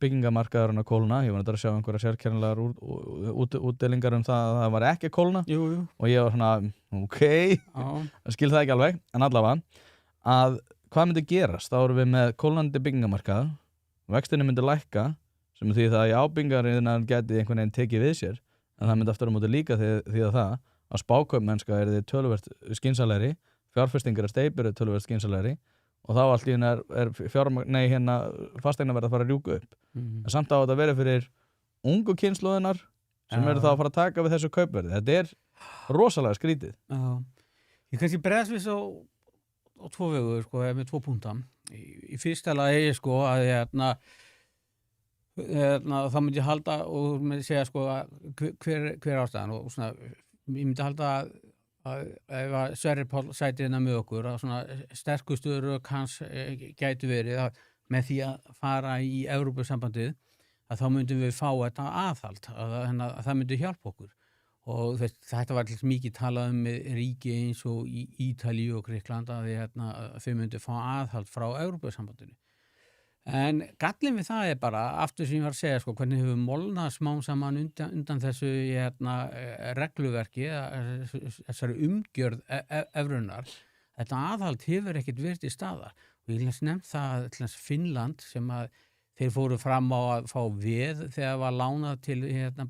byggingamarkaðurinn að kólna ég var að sjá einhverja sérkennilegar útdelingar það að það var ekki að kólna og ég var svona ok skil það ekki alveg en allavega að hvað myndi gerast þá erum við með kólnandi byggingamarkað vextinni myndi lækka sem því það í ábyggingarinnar geti einhvern veginn tekið við sér en það myndi aftur á móti líka því að það að spákaupmennska þið töluvert skynsalegri fjárfestingar steipur töluvert skynsalegri og þá allt í hérna hérna fasteignaverð að fara að rjúka upp en samt á þetta verið fyrir ungu kynslóðinar sem eru þá að fara að taka við þessu kaupverði þetta rosalega skrítið Ég kannski bregðast við svo á tvo vegu sko, með tvo púnta í fyrsta lagi sko að hérna þá myndi ég halda og myndi segja sko hver ástæðan og svona ég myndi halda að ef að Sverrir Páll sæti hérna með okkur að svona sterkustu rök hans gætu verið að með því að fara í Evrópusambandið að þá myndum við fá þetta aðhald að það myndi hjálpa okkur og þetta var mikið talað ríki eins og í Ítalíu og Grikkland að þau myndi fá aðhald frá Evrópusambandinu en gallinn við það bara aftur sem ég var að segja sko hvernig hefur molnað smám saman undan þessu regluverki þessari umgjörð evrunar þetta aðhald hefur ekkert verið til staðar og ég nefnt það að Finnland sem að þeir fóru fram á að fá veð þegar var lánað til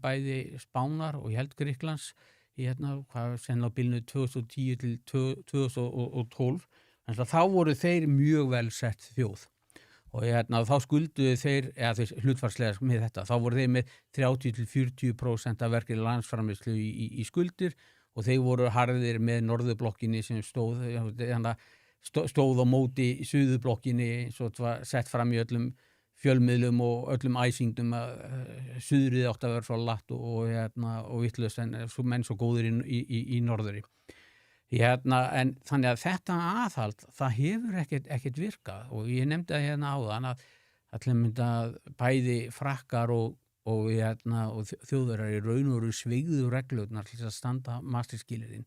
bæði Spánar og ég held Grikklands hvað senn á bilinu 2010 til 2012 þannig að þá voru þeir mjög vel sett þjóð og þá skulduðu þeir hlutfarslega með þetta, þá voru þeir með 30-40% af verkið landsframleiðslu í skuldir og þeir voru harðir með norðurblokkinni sem stóð á móti í suðurblokkinni svo þetta var sett fram í öllum fjölmiðlum og öllum æsingdum að suðrið átti að vera svo latt og vitlaust en menn svo góðir í norðuri. En þannig að þetta aðhald, það hefur ekkert virkað og ég nefndi að áðan að bæði frakkar og þjóðverjar í raun og veru sveigðu reglurnar til að standa Maastricht-skilyrðin.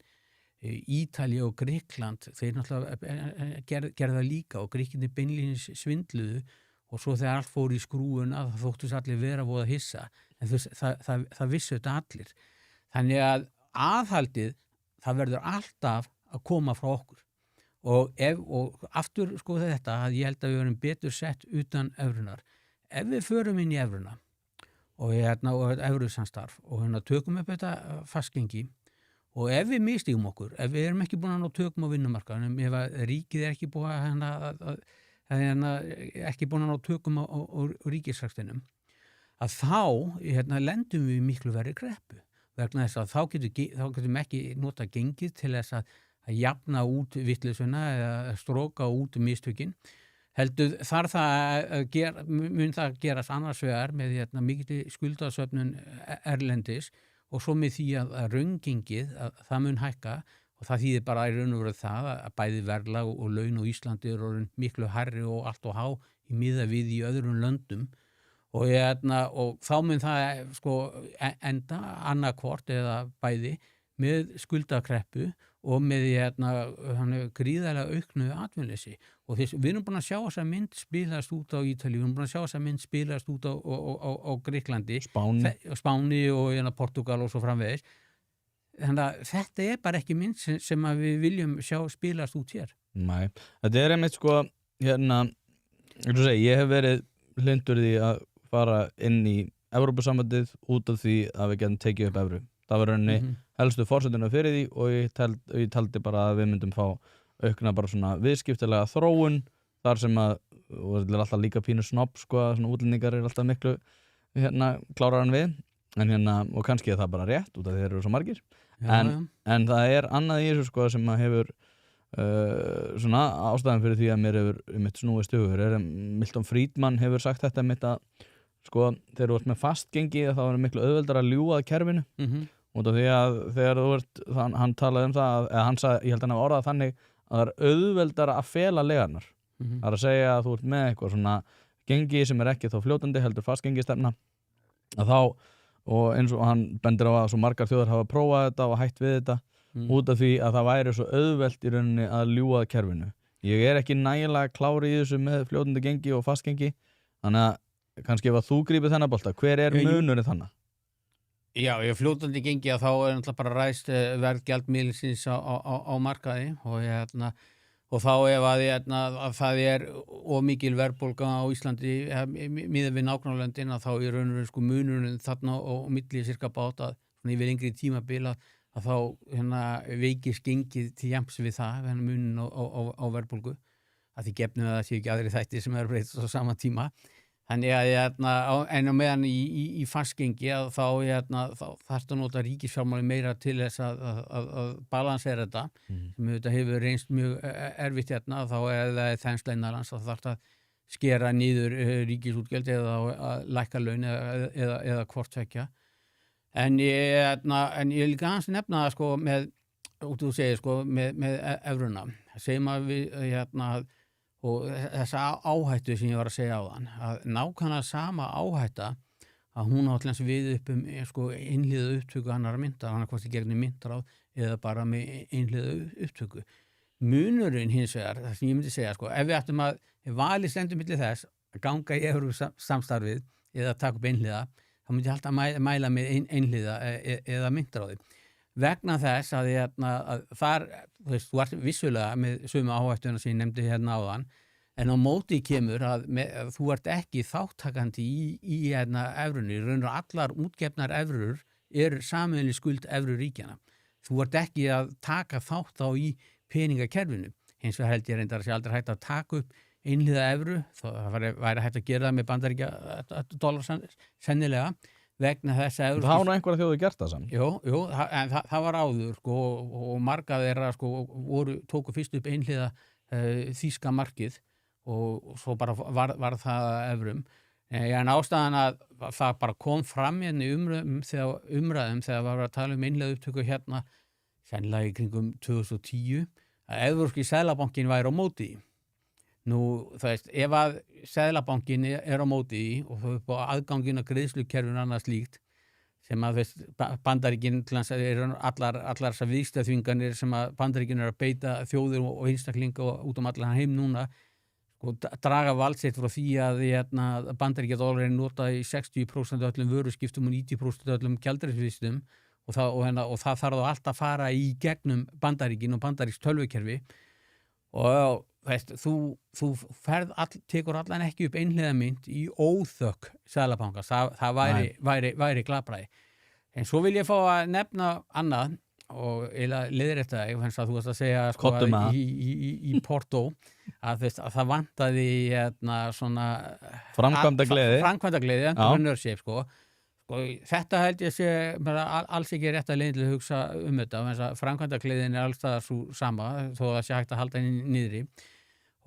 Ítalía og Grikkland, þeir náttúrulega gerða líka og Grikkinni beinlínis svindluðu og svo þegar allt fór í skrúuna það þóttust allir vera voða hissa en það vissu þetta allir. Þannig að aðhaldið það verður alltaf að koma frá okkur og aftur sko þetta að ég held að við verum betur sett utan evrunar. Ef við förum inn í evruna og evrusamstarf og tökum upp þetta fastgengi og ef við misstígum okkur, ef við erum ekki búin að ná tökum á vinnumarkaðunum, ef að ríkið ekki búin ekki búin að ná tökum á ríkisrekstrinum að þá lendum við miklu verri kreppu vegna þess að þá getum ekki nota gengið til þess að jafna út vitleysuna eða stróka út mistökin. Heldur mun það gerast annars vegar með mikil skuldasöfnun erlendis og svo með því að raungengið það mun hækka og það þýðir bara í raun og veru það að bæði verðlag og laun og Íslandi eru miklu hærri og allt og há í miða við í öðrum löndum. Og þá mun það sko enda annarkvort eða bæði með skuldakreppu og með gríðarlega auknu atvinnuleysi og við erum búin að sjá þessa mynd spilast út á Ítalíu, við erum búin að sjá þessa mynd spilast út á Gríklandi, Spáni og Portugal og svo framvegis. Þannig að þetta bara ekki mynd sem að við viljum sjá spilast út hér. Nei, þetta einmitt sko, ég hef verið hlindur því að fara inn í Evrópusambandið út af því að við getum tekið upp evru. Það var rauninni helstu forsenduna fyrir því og ég taldi bara að við myndum fá aukna bara svona viðskiptilega þróun þar sem að, og þetta alltaf líka pínu snobb sko, svona útlendingar alltaf miklu klárar en við, en og kannski það bara rétt út af því þeir eru svo margir. En það annað í þessu sko sem að hefur svona ástæðan fyrir því að mér hefur mitt snúist hugur Milton Friedman hefur sagt þetta mitt að sko þegar þú ert með fastgengi þá miklu auðveldar að ljúga að kerfinu út af því að þegar þú ert hann talaði það, eða hann sagði, ég held hann að orðað þannig að það auðveldar að fela legarnar það að segja að þú ert með eitthvað svona gengi sem ekki þá fljótandi heldur fastgengistefna að þá og eins og hann bendir á að svo margar þjóðar hafa prófað þetta og hætt við þetta út af því að það væri svo auðvelt í rauninni að ljúga kerfinu. Ég ekki nægilega klári í þessu með fljótandi gengi og fastgengi, þannig að kannski ef að þú grípið þennan bolta, hver munurinn þannig? Já, fljótandi gengi að þá náttúrulega bara ræst verð gjaldmiðilsins á markaði og þá ef að það of mikil verðbólga á Íslandi miðað við nágrannalöndin að þá í raun og veru sko munurinn þarna og milli cirka bát að yfir lengri tímabil að þá veikist gengið til jafns við það munurinn á verðbólgu að því gefnum að það sé ekki aðri þættir sem breytast á sama tíma. Þannig að en á meðan í fastgengi að þá þarftu að nota ríkisfjármáli meira til þess að balansera þetta sem þetta hefur reynst mjög erfitt þá það þensla innanlands þá þarftu að skera niður ríkisútgjöld eða að lækka laun eða hvort tveggja. En ég líka hans nefna það sko með, út þú segir sko með evruna. Segjum að við og þessa áhættu sem ég var að segja á þann að nákvæmlega sama áhætta að hún átlans við upp sko einhliða upptöku annara mynda annarkvæmst í gegnum myndráð eða bara með einhliða upptöku. Munurinn hins vegar, það sem ég myndi segja sko, ef við ættum að valið stendur milli þess að ganga í samstarfið eða taka upp einhliða, þá myndi ég alltaf mæla með einhliða eða myndráði. Vegna þess að þar, þú ert vissulega með sömu áhættuna sem ég nefndi hérna áðan, en á móti kemur að þú ert ekki þáttakandi í evrunni, raun og allar útgefnar evrur sameiginleg skuld evruríkjana. Þú ert ekki að taka þátt á í peningakerfinu. Hins vegar held ég reyndar að sé aldrei hægt að taka upp einhliða evru, það væri hægt að gera það með bandaríkja dólar sennilega, vegna þess að það hafa einhverja þjóðu gert það saman. Jú, en það var áður sko, og marga þeirra sko, tóku fyrst upp einhliða þýska markið og svo bara var það evrum. En ástæðan að það bara kom fram hérna í umræðum þegar var að tala einhliða upptöku hérna sennilega í kringum 2010 að evrópski seðlabankinn væri á móti. Nú, það veist, ef að seðlabankin á móti og þau upp á aðgangin að greiðslukerfinu annað slíkt sem að Bandaríkin allar þessar viðskiptaþvinganir sem að Bandaríkin að beita þjóðir og einstaklinga út allan heim núna sko, draga valdsitt frá því að Bandaríkjadólar nota í 60% öllum vöruskiptum og 90% öllum gjaldeyrisviðskiptum og það þarf þá alltaf að fara í gegnum Bandaríkin og bandarískt tölvukerfi og veist, þú tekur allan ekki upp einhliða mynd í óþökk seðlabankans, það væri glabræði. En svo vil ég fá að nefna annað og leiðrétta þig, þannig að þú varst að segja sko, í Porto að það vantaði svona framkvæmda gleði, entrepreneurship sko. Þetta held ég sé alls ekki rétt að leiðin til að hugsa þetta, framkvæmdagleðin allstaðar svo sama þó að það sé hægt að halda henni niðri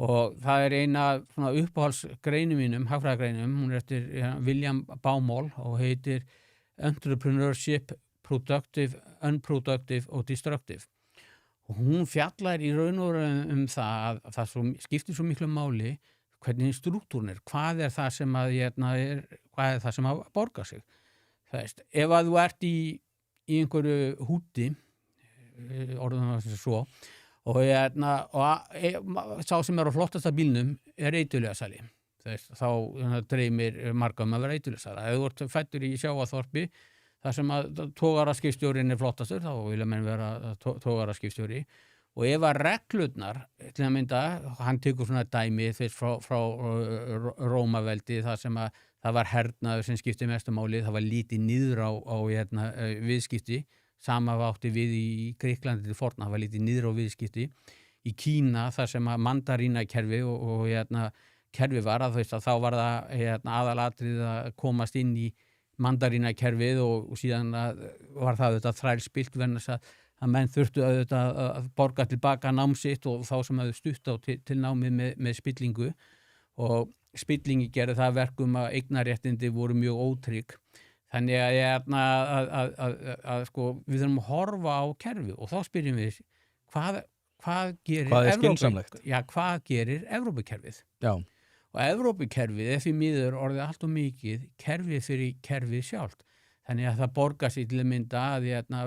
og það eina svona uppáhaldsgreinum mínum, hagfræðigreinum, hún eftir William Baumol og heitir Entrepreneurship, Productive, Unproductive og Destructive og hún fjallar í raun og veru það að það skiptir svo miklu máli hvernig struktúrin hvað það sem hvað það sem að borga sig. Veist, ef að þú ert í einhverju húti orðum það svo og sá sem á flottasta bílnum eiturlyfjasali. Þá dreymir marga að vera eiturlyfjasala. Ef þú ert fæddur í sjávarþorpi þar sem að togaraskipstjórinn flottastur, þá vilja menn vera togaraskipstjóri. Og ef að reglurnar, til að mynda, hann tekur svona dæmi fyrst frá Rómaveldi, þar sem að það var hernaður sem skipti mestu máli, það var lítið niður á viðskipti, sama átti við í Gríklandi til forna, það var lítið niður á viðskipti. Í Kína, þar sem að mandarínakerfi og kerfi var að þá var það aðalatrið að komast inn í mandarínakerfið og síðan var það þrælspilt vegna þess að menn þurftu að borga tilbaka nám sitt og þá sem hafði stutt á til námið með spillingu og spillingi gerði það verkum að eignaréttindi voru mjög ótrygg. Þannig að sko, við þurfum að horfa á kerfi og þá spyrjum við hvað gerir Evrópukerfið? Já. Og Evrópukerfið því miður orðið allt og mikið kerfið fyrir kerfið sjálft. Þannig að það borgar sig til að mynda að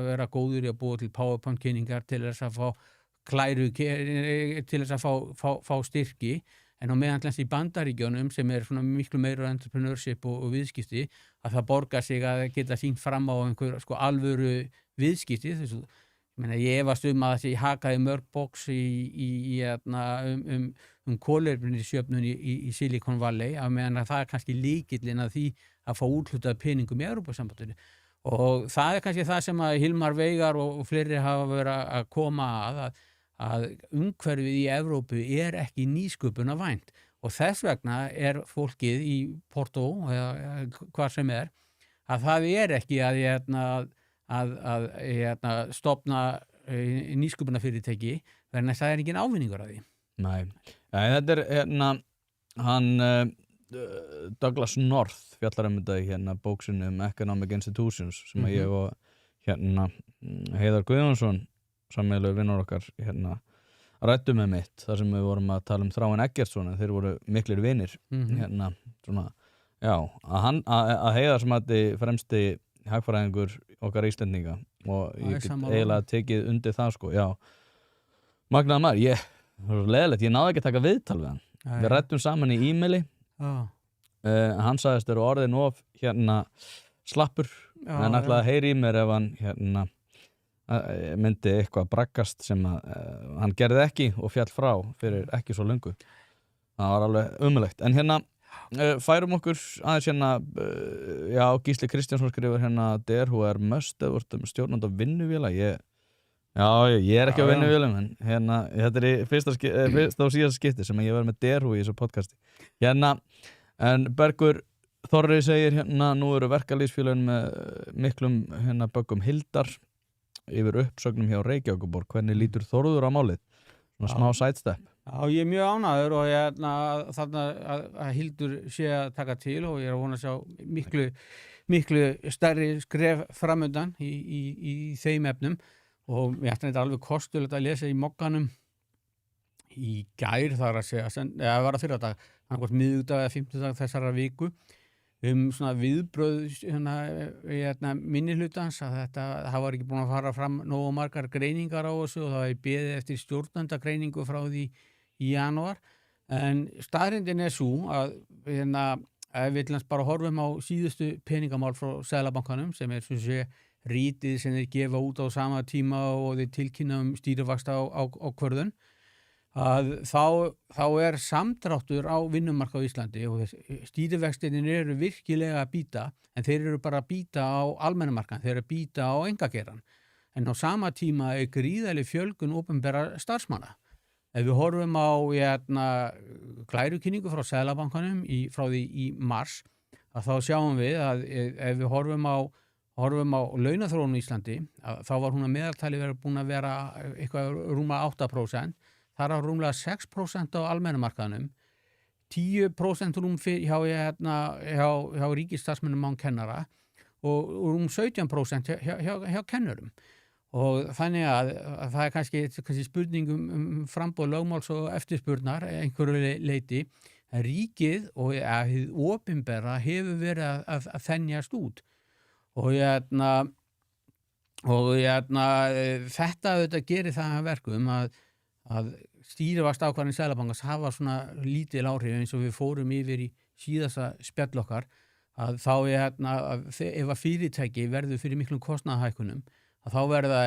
vera góður í að búa til PowerPoint-kynningar til þess að fá klæru, til þess að fá styrki. En á meðan í Bandaríkjunum sem svona miklu meira entrepreneurship og viðskipti að það borgar sig að geta sýnt fram á einhver alvöru viðskipti. Ég efast að þessi hakaði mörg box kolefnisjöfnun í Silicon Valley að meðan að það kannski lykillinn að því að fá úthlutað peningum í Evrópusambandinu. Og það kannski það sem að Hilmar Veigar og fleiri hafa verið að koma að umhverfið í Evrópu ekki nýsköpunarvænt og þess vegna fólkið í Porto eða hvað sem að það ekki að stofna nýsköpunarfyrirtæki vegna þess að það engin ávinningur af því. Nei, þetta hann Douglas North fjallar þetta bóksinni Economic Institutions sem ég og Heiðar Guðjónsson sammeðlega vinnur okkar ræddu með mitt þar sem við vorum að tala Þráin Eggertsson þeir voru miklir vinir að Heiðar sem fremsti hagfræðingur okkar Íslendinga og ég get eiginlega tekið undir það sko, magnaði maður, leðilegt, ég náði ekki að taka viðtal við hann við ræddum saman í e-maili hann sagðist eru orðin of slappur en ætlaði að heyri í mér ef hann myndi eitthvað braggast sem hann gerði ekki og fjall frá fyrir ekki svo löngu það var alveg umulegt en færum okkur aðeins Gísli Kristjánsson skrifur DRHR must eða stjórnandi á vinnuvéla ég er ekki á vinnuvélum en þetta í fyrsta og síðasta skipti sem ég verið með DRH í þessu podcasti en Bergur Þorri segir nú eru verkalýðsfélögin með miklum böggum Hildar yfir uppsögnum hjá Reykjavíkurborg. Hvernig lítur Þórður á málið? Svona smá sidestep. Já, ég er mjög ánægður og þarna að Hildur sé að taka til og ég er að vona að sjá miklu stærri skref framundan í þeim efnum og ég ætti þetta alveg kostulegt að lesa í Mogganum í gær þar að segja, eða var að fyrradag, hann var miðvikudag eða fimmtudag þessara viku svona viðbröð minnihlutans að það var ekki búin að fara fram nógu margar greiningar á þessu og það var beðið eftir stjórnendagreiningu frá því í janúar en staðreyndin svo að ef við bara horfum á síðustu peningamál frá Seðlabankanum sem sem sé rítið sem þeir gefa út á sama tíma og þeir tilkynna stýrivaxta á kvörðun að þá samdráttur á vinnumarkaði á Íslandi og stýrivextirnir eru virkilega að bíta en þeir eru bara að bíta á almennamarkaðinn, þeir eru að bíta á einkageirann en á sama tíma gríðarleg fjölgun opinberra starfsmanna. Ef við horfum á glærukynningu frá Seðlabankanum frá því í mars að þá sjáum við að ef við horfum á launaþróun í Íslandi þá var hún að meðaltali búin að vera eitthvað rúmlega 8%. Það rúmlega 6% á almennamarkaðnum, 10% rúm hjá ríkisstarfsmönnum án kennara og rúm 17% hjá kennurum. Og þannig að það kannski spurning framboð lögmáls og eftirspurnar einhverju leiti. Ríkið og hið opinbera hefur verið að þenjast út. Og þetta gerir það að verkum að að stýrivaxtaákvarðanir Seðlabankans hafa svona lítil áhrif eins og við fórum yfir í síðasta spjall okkar að þá ef að fyrirtæki verður fyrir miklum kostnaðarhækkunum að þá verða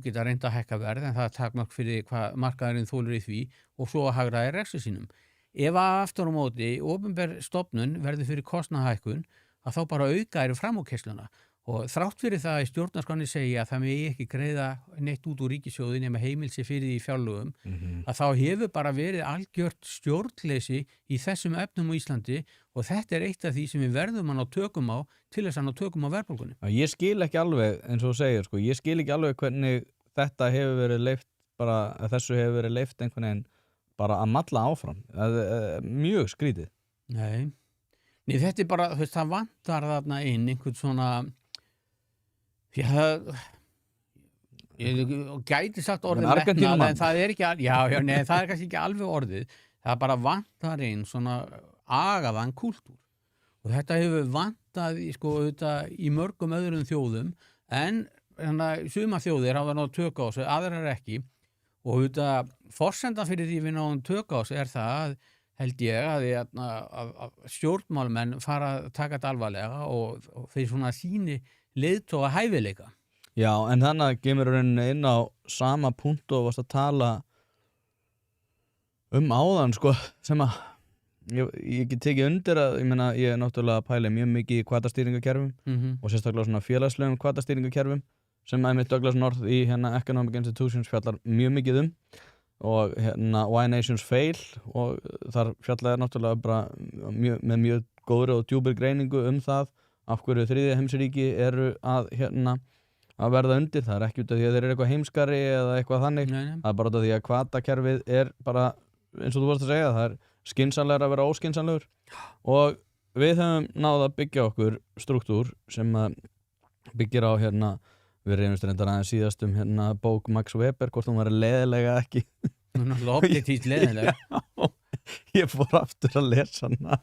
geta reynt að hækka verð en það er takmark fyrir hvað markaðurinn þolir í því og svo að hagræða rekstri sínum. Ef að aftur á móti opinber stofnun verður fyrir kostnaðarhækkun að þá bara auka framúrkeyrsluna og þrátt fyrir það í stjórnarskránni segja að það megi ekki greiða neitt út úr ríkissjóði nema heimild sé fyrir því í fjárlögum að þá hefur bara verið algjört stjórnleysi í þessum efnum á Íslandi og þetta er eitt af því sem við verðum að ná tökum á til þess að ná tökum á verðbólgunni. Ég skil ekki alveg, eins og þú segir, sko, ég skil ekki alveg hvernig þetta hefur verið leyft bara, að þessu hefur verið leyft einhvern veginn bara að malla áfram. Mjög skrítið. Nei, þetta er bara, það vantar þarna inn einhvern svona, ég gæti sagt orðið metnað, en það er ekki, það er kannski ekki alveg orðið, það bara vantar inn svona agaðan kúltúr og þetta hefur vantað í mörgum öðrum þjóðum en suma þjóðir hafa náð tök á þessu, aðrar ekki og forsendan fyrir því við náðum tök á þessu er það held ég að stjórnmálmenn fara að taka þetta alvarlega og þeir svona síni leiðtoga hæfileika. Já, en þannig að kemur rauninni inn á sama punkt og varst að tala áðan, sko, sem að ég get tekið undir að, ég meina, ég er náttúrulega að pæla mjög mikið í hvatastýringakerfum og sérstaklega svona félagslegum hvatastýringakerfum sem einmitt Douglas North í Economic Institutions fjallar mjög mikið og Why Nations Fail og þar fjallaði náttúrulega bara með mjög góðri og djúpri greiningu það af hverju þriðja heimsríki eru að verða undir. Það er ekki út af því að þeir eru eitthvað heimskari eða eitthvað þannig. Nei. Það er bara út af því að hvatakerfið er bara, eins og þú vorst að segja, það er skynsamlegra að vera óskynsamlegur og við höfum náð að byggja okkur struktúr sem byggir á við reynumst reyndar aðeins síðast bók Max Weber, hvort hún var leiðilega ekki. Hún er náttúrulega objektíft leiðilega. Ég fór aftur að lesa hana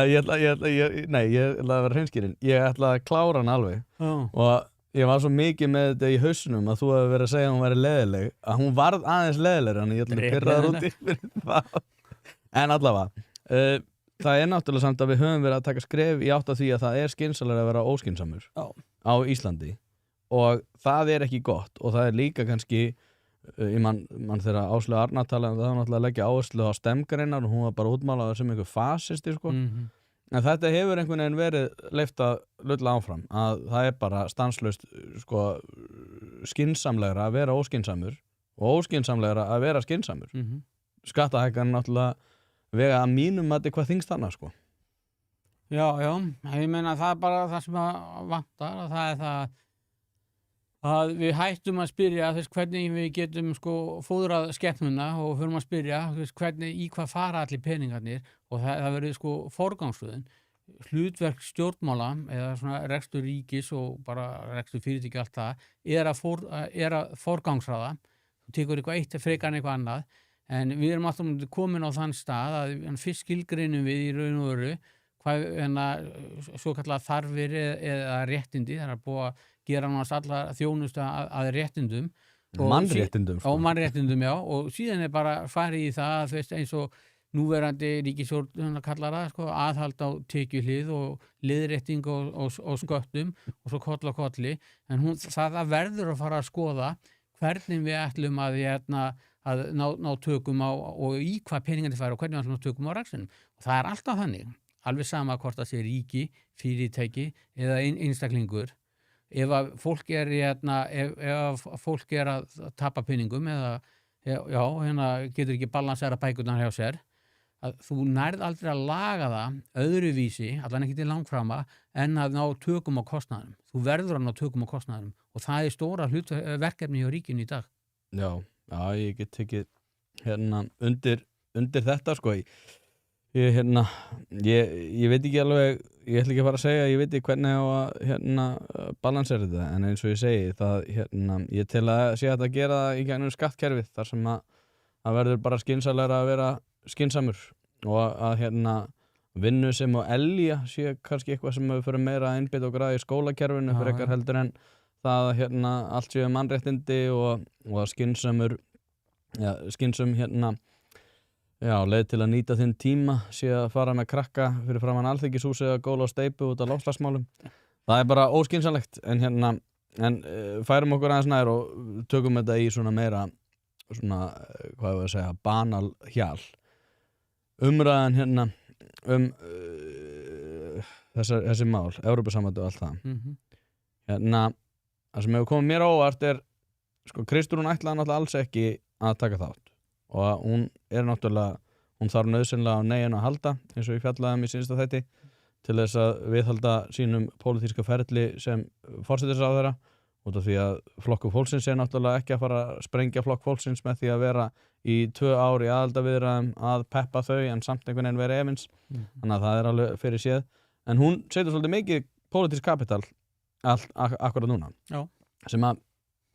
ég ætla að vera hreinskýrin, ég ætla að klára hana alveg og ég var svo mikið með þetta í hausnum að þú hefði verið að segja að hún væri leiðileg að hún varð aðeins leiðilegri, þannig ég ætla að pirraða út fyrir það en allavega það er náttúrulega samt að við höfum verið að taka skref í átt af því að það er skynsamlega að vera óskynsamur á Íslandi og það er ekki gott og það er líka kannski ég man þegar Áslaug Arna talaði það var náttúrulega að leggja áherslu á stemgreinar og hún var bara útmálaður sem einhver fasisti sko. En þetta hefur einhvern veginn verið leyft að lulla áfram að það er bara stanslaust sko, skynsamlegra að vera óskynsamur og óskynsamlegra að vera skynsamur. Skattahækkan náttúrulega vega að mínum að þetta hvað þingst þarna sko. Já, ég meina það er bara það sem vantar og það er það að við hættum að spyrja hvernig við getum sko fóðrað skepnuna og förum að spyrja hvernig í hvað fara allir peningarnir og það verður sko forgangsröðun hlutverk stjórnmála eða svona rekstur ríkis og bara rekstur fyrirtæki allt það er að forgangsraða þú tekur eitthvað eitt frekar en eitthvað annað en við erum alltaf komin á þann stað að fyrst skilgreinum við í raun og veru hvað svo kallar þarfir eða réttindi það er að búa að gera náttúrulega allar þjónustu að réttindum mannréttindum á mannréttindum, já, og síðan er bara farið í það eins og núverandi ríkisstjórn kallar það sko, aðhald á tekjuhlið og liðrétting og sköttum og svo koll á kolli en það verður að fara að skoða hvernig við ætlum að ná tökum á og í hvað peningandi fara og hvernig við ætlum að ná tökum á rekstrinum og það er alltaf þannig, alveg sama hvort það sé ríki, fyrirtæki eða einstaklingur ef að fólk er ef fólk er að tapa peningum eða getur ekki balansera bækurnar hjá sér að þú nærð aldrei að laga það öðruvísi, allan ekki til langframa en að ná tökum á kostnaðum þú verður að ná tökum á kostnaðum og það er stóra verkefni hjá ríkinu í dag. Já, ég get tekið undir þetta sko ég veit ekki alveg ég ætla ekki að fara að segja ég veit ekki hvernig á að balansera þetta en eins og ég segi það ég til að sé að gera það í gegnum skattkerfið þar sem að verður bara skynsamlegra að vera skynsamur og að vinnu sem á elja sé kannski eitthvað sem við fyrir meira að einbeita og græða í skólakerfinu fyrir ekkert heldur en það allt séu mannréttindi og að skynsamur skynsum leið til að nýta þinn tíma sé að fara með krakka fyrir framan Alþingishúsið eða góla á steypu út af loftslagsmálum. Það bara óskynsamlegt en færum okkur aðeins nær og tökum þetta í svona meira hvað ég að segja, banal hjal. Umræðan þessi mál, Evrópusambandið og allt það. Það sem hefur komið mér á óvart sko, Kristrún ætlaði náttúrulega alls ekki að taka þátt og hún náttúrulega, hún þarf nauðsynlega á neyjun að halda, eins og ég fjallaði í síðasta þætti, til þess að viðhalda sínum pólitíska ferli sem forsætisráðherra, út af því að Flokkur fólksins náttúrulega ekki að fara að sprengja Flokk fólksins með því að vera í 2 ár í aðildarviðræðum að peppa þau en samt einhvern veginn vera efins. Þannig að það alveg fyrir séð. En hún setur svolítið mikið pólitískt kapital akkurat núna. Já. Sem að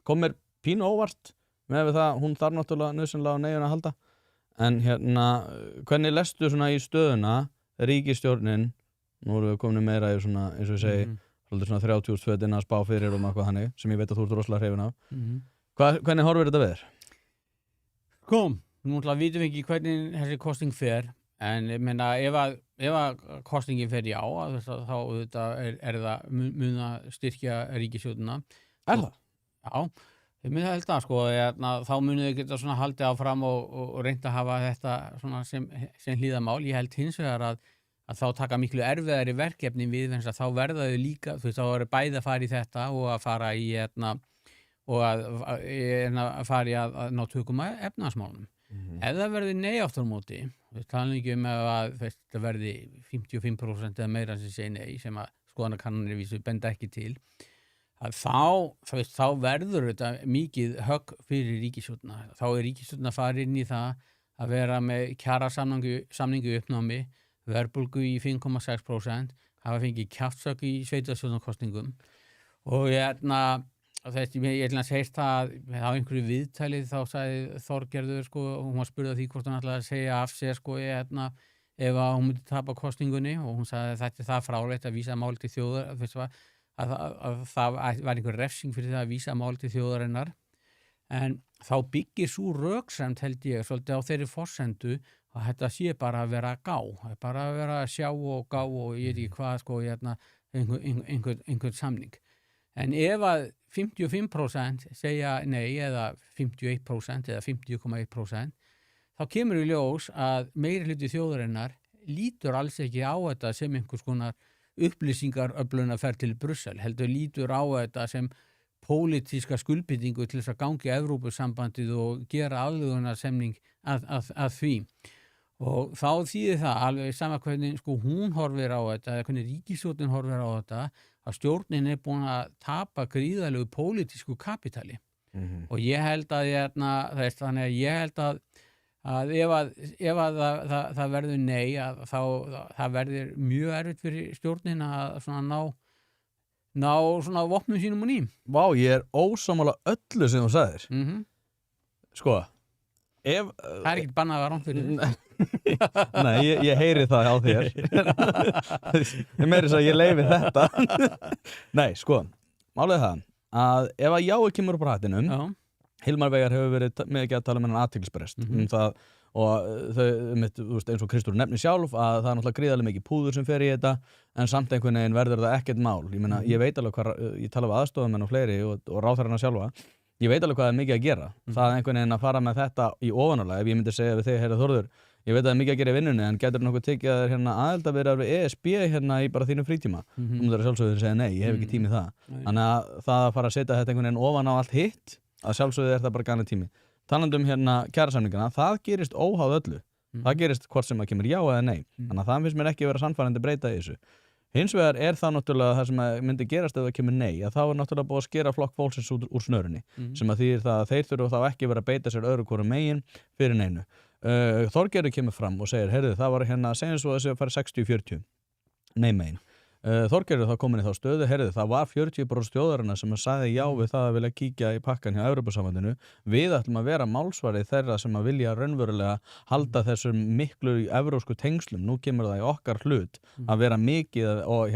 kom mér pínu óvart með við það, hún þarf náttúrulega nauðsynlega á neyjun að halda. En hvernig lestu svona í stöðuna ríkisstjórnin, nú erum við komin meira í svona, eins og ég segi, svolítið svona 30.000 fötin að spá fyrir og eitthvað þannig, sem ég veit að þú ert rosalega hrifin af. Hvernig horfir þetta við þér? Nú vitum við ekki hvernig þessi kosting fer, en ég meina ef að kostingin fer já, þá það mun að styrkja ríkisstjórnina. Það? Já. Ég myndi að held sko, þá munið þau geta svona haldið áfram og reynt að hafa þetta svona sem hlýðamál. Ég held hins vegar að þá taka miklu erfiðari verkefni við, þess að þá verða þau líka, þú veist, þá eru bæði að fara í þetta og að fara í fara í að ná tökum að efnahagsmálum. Ef það verði nei aftur á móti, við talum ekki að það verði 55% eða meira sem segir nei, sem að skoðanakannanir vísu benda ekki til, að þá verður þetta mikið högg fyrir ríkisstjórnina. Þá ríkisstjórnina að fara inn í það að vera með kjarasamningu uppnámi, verðbólgu í 5,6%, hafa fengið kjaftsök í sveitarstjórnarkosningum og ég ætla að segja það á einhverju viðtali, þá sagði Þorgerður sko, hún var spurð því hvort hún ætlaði að segja af sér sko, ef hún myndi tapa kosningunni og hún sagði þetta það fráleitt að vísa mál til þjóðar, að það var einhver refsing fyrir það að vísa mál til þjóðarinnar, en þá byggir svo röksemd held ég svolítið á þeirri forsendu að þetta sé bara að vera bara að vera að sjá og gá og ég veit ekki hvað sko, einhvern samning. En ef að 55% segja nei eða 51% eða 50,1%, þá kemur í ljós að meiri hluti þjóðarinnar lítur alls ekki á þetta sem einhvers konar upplýsingaröflun að fer til Brussel, heldur lítur á þetta sem pólitíska skuldbindingu til þess að gangi Evrópusambandið og gera aðlögunarsemning að því. Og þá þýðir það alveg sama hvernig sko, hún horfir á þetta, eða hvernig ríkisstjórnin horfir á þetta, að stjórnin búin að tapa gríðalegu pólitísku kapitali. Og ég held að þannig að ég held að ef það verður nei, að þá það verður mjög erfitt fyrir stjórnin að svona ná svona vopnum sínum og ným. Vá, ég ósammála öllu sem þú sagðir. Sko, það ekkert bannað að vera rangt fyrir þér. Nei, ég heyri það á þér. Ég meiri þess að ég leyfi þetta. Nei, sko, málið það að ef að jáið kemur upp á hattinum, Hilmar Veigar hefur verið mikið að tala um hennan athyglisbrest það, og þau, þú veist, eins og Kristrún nefnir sjálf að það náttúrulega gríðarlega mikið púður sem fer í þetta, en samt einhvern veginn verður það ekkert mál. Ég meina, ég veit alveg hvað, ég tala við aðstofamenn og fleiri og ráðherrana sjálfa, ég veit alveg hvað er mikið að gera. Það einhvern veginn að fara með þetta í ofanálag, ef ég myndi segja við þig, heyrðu Þórður, ég veit að það er mikið að gera í vinnunni, en getur nokkuð tekið að þér aðildarviðræður við ESB í bara þínu frítíma. Þú myndir að sjálfsögðu segja nei, ég hef ekki tími í það. Þannig að það að fara að setja þetta einhvern veginn ofan á allt hitt, að sjálfsögðu það bara gana tími. Talandi um kjarasamningana, það gerist óháð öllu. Það gerist hvort sem að kemur já eða nei. Þannig að það finnst mér ekki vera sannfærandi breyta í þessu. Hins vegar það náttúrulega það sem myndi gerast ef það kemur nei, að þá náttúrulega búið að skera Flokk fólksins úr snörunni, sem að þýðir það að þeir þurfa þá ekki vera að beita sér öðru hvoru megin fyrir neinu. Þorgerður kemur fram og segir, heyrðu, það var segjum svo að þessi að fara 60-40 nei megin. Þorgerður þá komin í þá stöðu, heyrðu, það var 40% þjóðarinnar sem að sagði já við það að vilja kíkja í pakkan hjá Evrópusambandinu. Við ætlum að vera málsvarið þeirra sem að vilja raunverulega halda þessum miklu evrópsku tengslum. Nú kemur það í okkar hlut að vera mikið og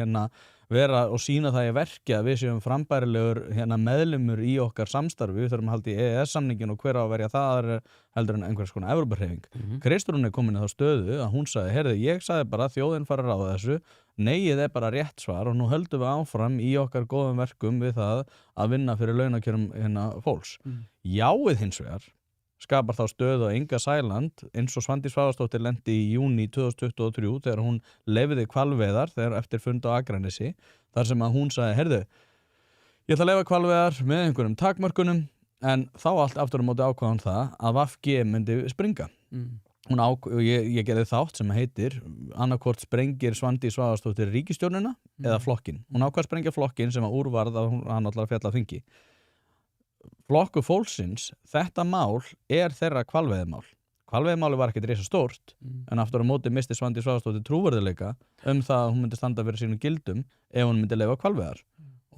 vera og sýna það í verki að við séum frambærilegur meðlimur í okkar samstarfi, við þurfum að halda í EES-samningin og hver á að verja það heldur en einhvers konar Evrópuhreyfing. Kristrún komin í þá stöðu að hún sagði, heyrðu, ég sagði bara þjóðin fara að ráða þessu, neyið bara rétt svar og nú höldum við áfram í okkar góðum verkum við það að vinna fyrir launakjörum fólks. Jáið hins vegar skapar þá stöðu á Inga Sæland eins og Svandís Svavarsdóttir lendi í júní 2023 þegar hún leyfði hvalveiðar þegar eftir fund á Akranesi þar sem að hún sagði, heyrðu, ég ætla að leyfa hvalveiðar með einhverjum takmörkunum en þá allt aftur á móti ákvaðan það að VG myndi springa. Ég gerði þátt sem heitir annarkvort sprengir Svandís Svavarsdóttir ríkisstjórnina eða flokkin. Hún ákvað að sprengja flokkin sem að úrvarð að hann allar fjalla að þingi. Flokkur fólksins, þetta mál þeirra hvalveiðimál. Hvalveiðimáli var ekkert risa stórt, en aftur á móti misti Svandís Svavarsdóttir trúverðuleika það að hún myndi standa fyrir sínum gildum ef hún myndi leyfa hvalveiðar.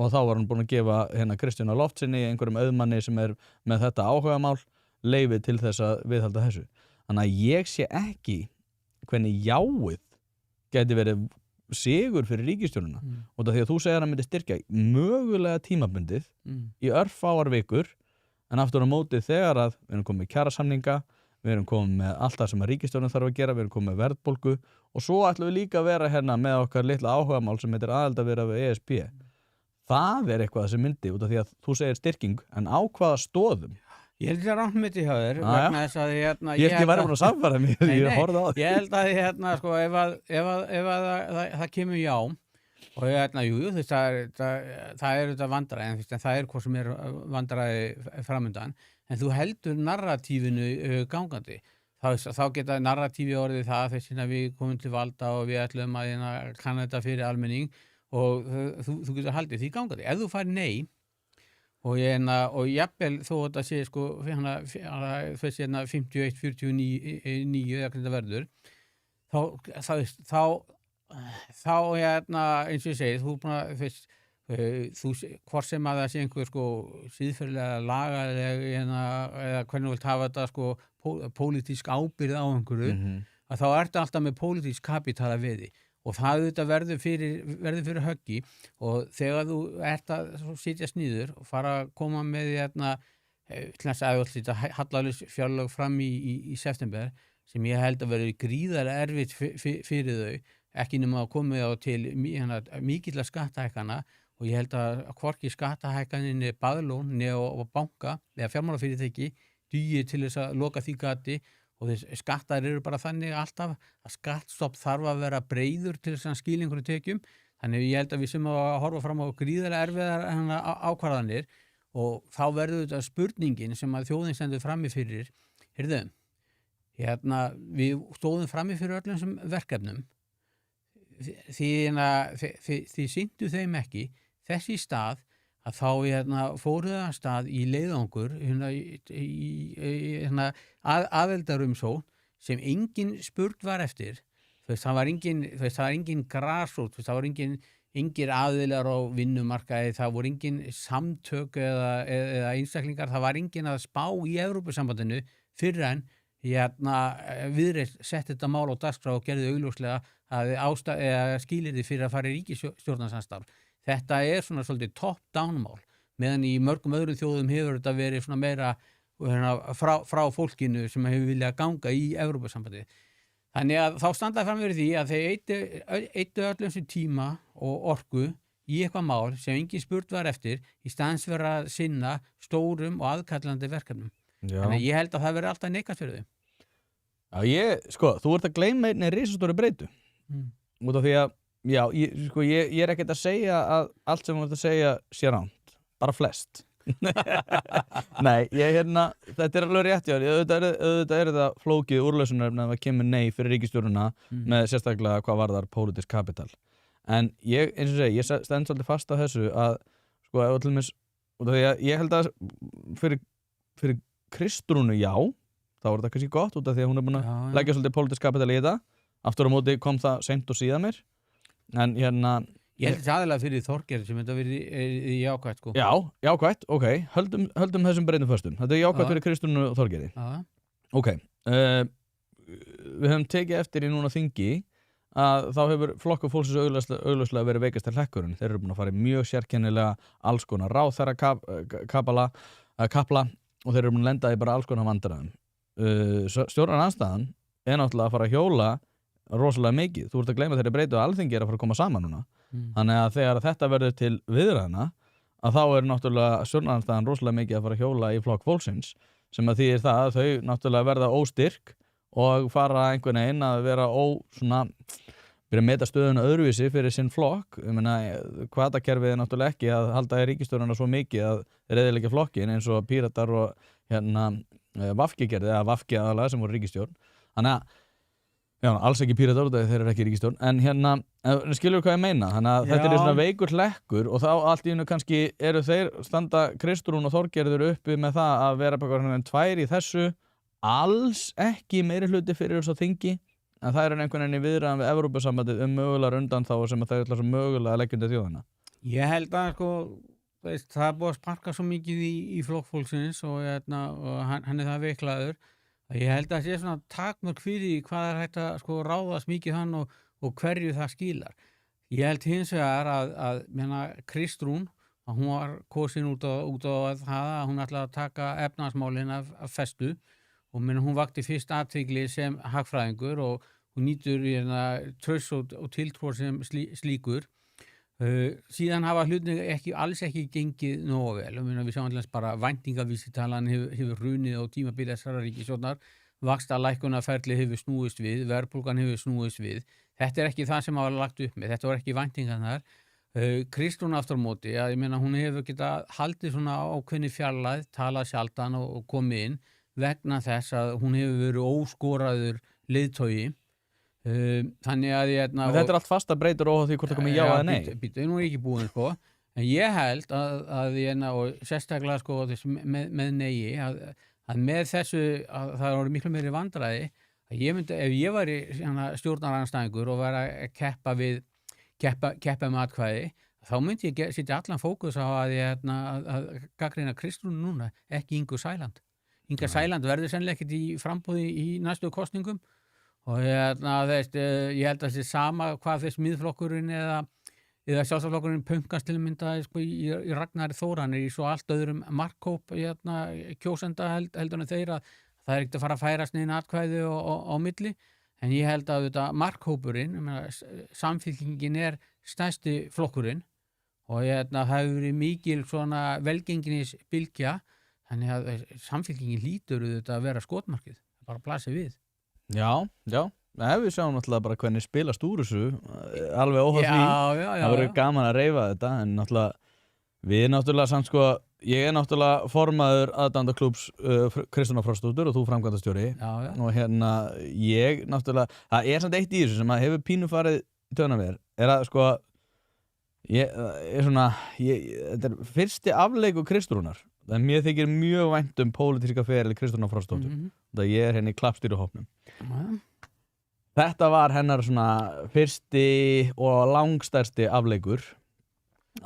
Og þá var hún búin að gefa Kristjáni Loftsinni, einhverjum auðmanni sem með þetta áhugamál, leyfi til þess að viðhalda þessu. Þannig að ég sé ekki hvernig jáið gæti verið sigur fyrir ríkisstjórnina og það því að þú segir að hann myndi styrkja mögulega tímabundið í örfáar vikur en aftur á móti þegar að við erum komið með kjarasamninga, við erum komið með allt það sem að ríkisstjórnin þarf að gera, við erum komið með verðbólgu og svo ætlum við líka að vera með okkar litla áhugamál sem heitir aðildarviðræður við ESB. Það eitthvað sem myndi út af því að þú segir styrking en á hvaða stoðum? Ég held að rántmyndi hjá þér vegna þess að ég væri búin að samfara mér, ég horfði á það. Ég held að sko ef það kemur já og jú, það þetta vandræði en það hvað sem vandræði framundan en þú heldur narratífinu gangandi. Þá geta narratífi orðið það þess að við komum til valda og við ætlum að kanna þetta fyrir almenning og þú getur haldið því gangandi. Ef þú fær nei og jafnvel þó þetta sé sko 51, 49 eða hvernig það verður þá eins og ég segi þú búin að hvort sem að það sé einhver sko síðferðilega lagaleg eða hvernig þú vilt hafa þetta sko pólitísk ábyrgð á einhverju að þá ertu alltaf með pólitísk kapital að veði og það verður fyrir höggi og þegar þú ert að sitjast niður og fara að koma með til þess að hallarlaus fjárlög fram í september sem ég held að verður gríðarlega erfitt fyrir þau, ekki nema að koma á til mikilla skattahækkana og ég held að hvorki skattahækkaninni baðlón og banka eða fjármálafyrirtæki dugi til þess að loka því gati og þess skattar eru bara þannig alltaf að skattstopp þarf að vera breiður til þess að skila einhverju tekjum. Þannig ég held að við sem að horfa fram á gríðarlega erfiðar ákvarðanir og þá verður þetta spurningin sem að þjóðin stendur frammi fyrir. Heyrðu, við stóðum frammi fyrir öllum þessum verkefnum því sýndu þeim ekki þess í stað að þá fóruð að stað í leiðangur aðeldarumsókn sem engin spurn var eftir það var engin grasrót það var engir aðilar á vinnumarkaði, það voru engin samtök eða einstaklingar, það var engin að spá í Evrópusambandinu fyrir en Viðreisn setti þetta mál á dagskrá og gerði augljóslega að skilyrði fyrir að fara í ríkisstjórnarsamstarf. Þetta svona svolítið top-down mál, meðan í mörgum öðrum þjóðum hefur þetta verið svona meira frá fólkinu sem hefur viljað ganga í Evrópusambandið. Þannig að þá standaði fram fyrir því að þeir eyddu öllum sem tíma og orku í eitthvað mál sem engin spurt var eftir í staðins vera að sinna stórum og aðkallandi verkefnum. Já. Þannig að ég held að það veri alltaf neikvætt fyrir þau. Já, þú ert að gleyma einni risastóru breytu. Út af því að ég ekkert að segja að allt sem þú ert að segja sé rangt, bara flest. Nei, þetta alveg rétt, já, auðvitað það flókið úrlausnarefni að það kemur nei fyrir ríkisstjórnina með sérstaklega hvað varðar pólitísk kapital. En eins og ég stend svolítið fast á þessu að, ef til dæmis, út af því að ég held að fyrir Kristrúnu, já, þá er þetta kannski gott út af því að hún er búin að leggja svolítið pólitísk kapital í þetta. Aftur á móti kom það seint og síðan mér. En ég held aðalega fyrir Þorgeir sem þetta verið jákvætt, sko. Já, jákvætt, ok. Höldum þessum breytum föstum. Þetta er jákvætt fyrir Kristrúnu og Þorgeiri. Ok. Við höfum tekið eftir í núna þingi að þá hefur flokkur fólksins augljóslega verið veikastar hlekkurinn. Þeir eru búin að fara í mjög sérkennilega alls konar ráðherra kapla og þeir eru búin að lenda í bara alls konar vandræðum. Stjórnarandstaðan er náttúrulega að fara að hjóla rosalega mikið. Þú ert að gleyma þeirri breytu að Alþingi er að fara að koma saman núna. Þannig að þegar þetta verður til viðræðna að þá er náttúrulega stjórnarandstaðan rosalega mikið að fara að hjóla í flokk fólksins sem að þýðir það að þau náttúrulega verða óstyrk og fara einhvern veginn að vera byrja að meta stöðuna öðruvísi fyrir sinn flokk. Ég meina, hvatakerfið er náttúrulega ekki að halda í ríkisstjórnina svo mikið að þeir eyðileggja flokkin eins og Píratar og VG gerði, eða VG aðalega sem voru ríkisstjórn. Þannig að, já, alls ekki Píratar, þeir eru ekki ríkisstjórn, en skilur hvað ég meina. Þannig að þetta er svona veikur hlekkur og þá allt í einu kannski eru þeir standa Kristrún og Þorgerður uppi með það að vera bara tvær í þessu, alls ekki meiri hluti fyrir þess að þingi, en það er einhvern veginn í viðræðum við Evrópusambandið mögulegar undanþágur sem að þau ætla svo mögulega að leggja undir þjóðina. Ég held að það er búið að sparka svo mikið í flokk fólksins og hann er það veiklaður að ég held að það sé svona takmörk fyrir hvað er hægt að ráðast mikið hann og hverju það skilar. Ég held hins vegar að Kristrún, að hún var kosin út á það að hún ætlaði að taka efnahagsmálin af festu og hún vakti fyrst athygli sem hagfræðingur og hún nýtur traust og tiltrú sem slíkur. Síðan hafa hlutin alls ekki gengið nógu vel. Við sjáum alltaf bara væntingavísitalan hefur hrunið á tímabili þessarar ríkisstjórnar, vaxtalækkunarferli hefur snúist við, verðbólgan hefur snúist við. Þetta er ekki það sem hafa lagt upp með, þetta var ekki væntingarnar. Kristrún aftur á móti, að ég meina hún hefur getað haldið svona ákveðni fjarlægð, talað sjaldan og komið inn vegna þess að hún hefur verið óskoraður leiðtogi. Þannig að þetta er allt fasta breytur og því hvort það komið já eða nei. Býtu, nú er ekki búin en ég held að og sérstaklega með neigi að með þessu að það eru miklu meiri vandræði að ég myndi, ef ég væri stjórnarandstæðingur og væri að keppa með atkvæði, þá myndi ég setja allan fókus á að gagnrýna Kristrún núna, ekki Ingu Sæland. Inga Sæland verður sennilega ekkert í frambúði í næstu kosningum og ég held að það sé sama hvað þess miðflokkurinn eða sjálfstæðisflokkurinn punkast til að mynda í Ragnari Þór, í svo allt öðrum markhóp kjósenda heldur en þeir að það er ekkert að fara að færast neina atkvæði á milli, en ég held að markhópurinn, samfylkingin er stærsti flokkurinn og það hefur verið mikil svona velgenginis bylgja. Þannig að samfylkingin hlýtur að vera skotmarkið, bara blasir við. Já. Við sjáum náttúrulega bara hvernig spilast úr þessu, alveg óháð því. Það verður gaman að reyfa þetta, en náttúrulega samt ég er náttúrulega formaður aðdandaklúbs Kristjánar Frostsdóttur og þú framkvæmdastjóri. Og ég náttúrulega, það er samt eitt í þessu sem að hefur pínu farið í töðuna við er að þetta er fyrsti afleikur Kristrúnar. Það mér þykir mjög vænt pólitíska feril Kristjánar Frostsdóttur. Það ég er henni í klappstýruhópnum. Þetta var hennar svona fyrsti og langstærsti afleikur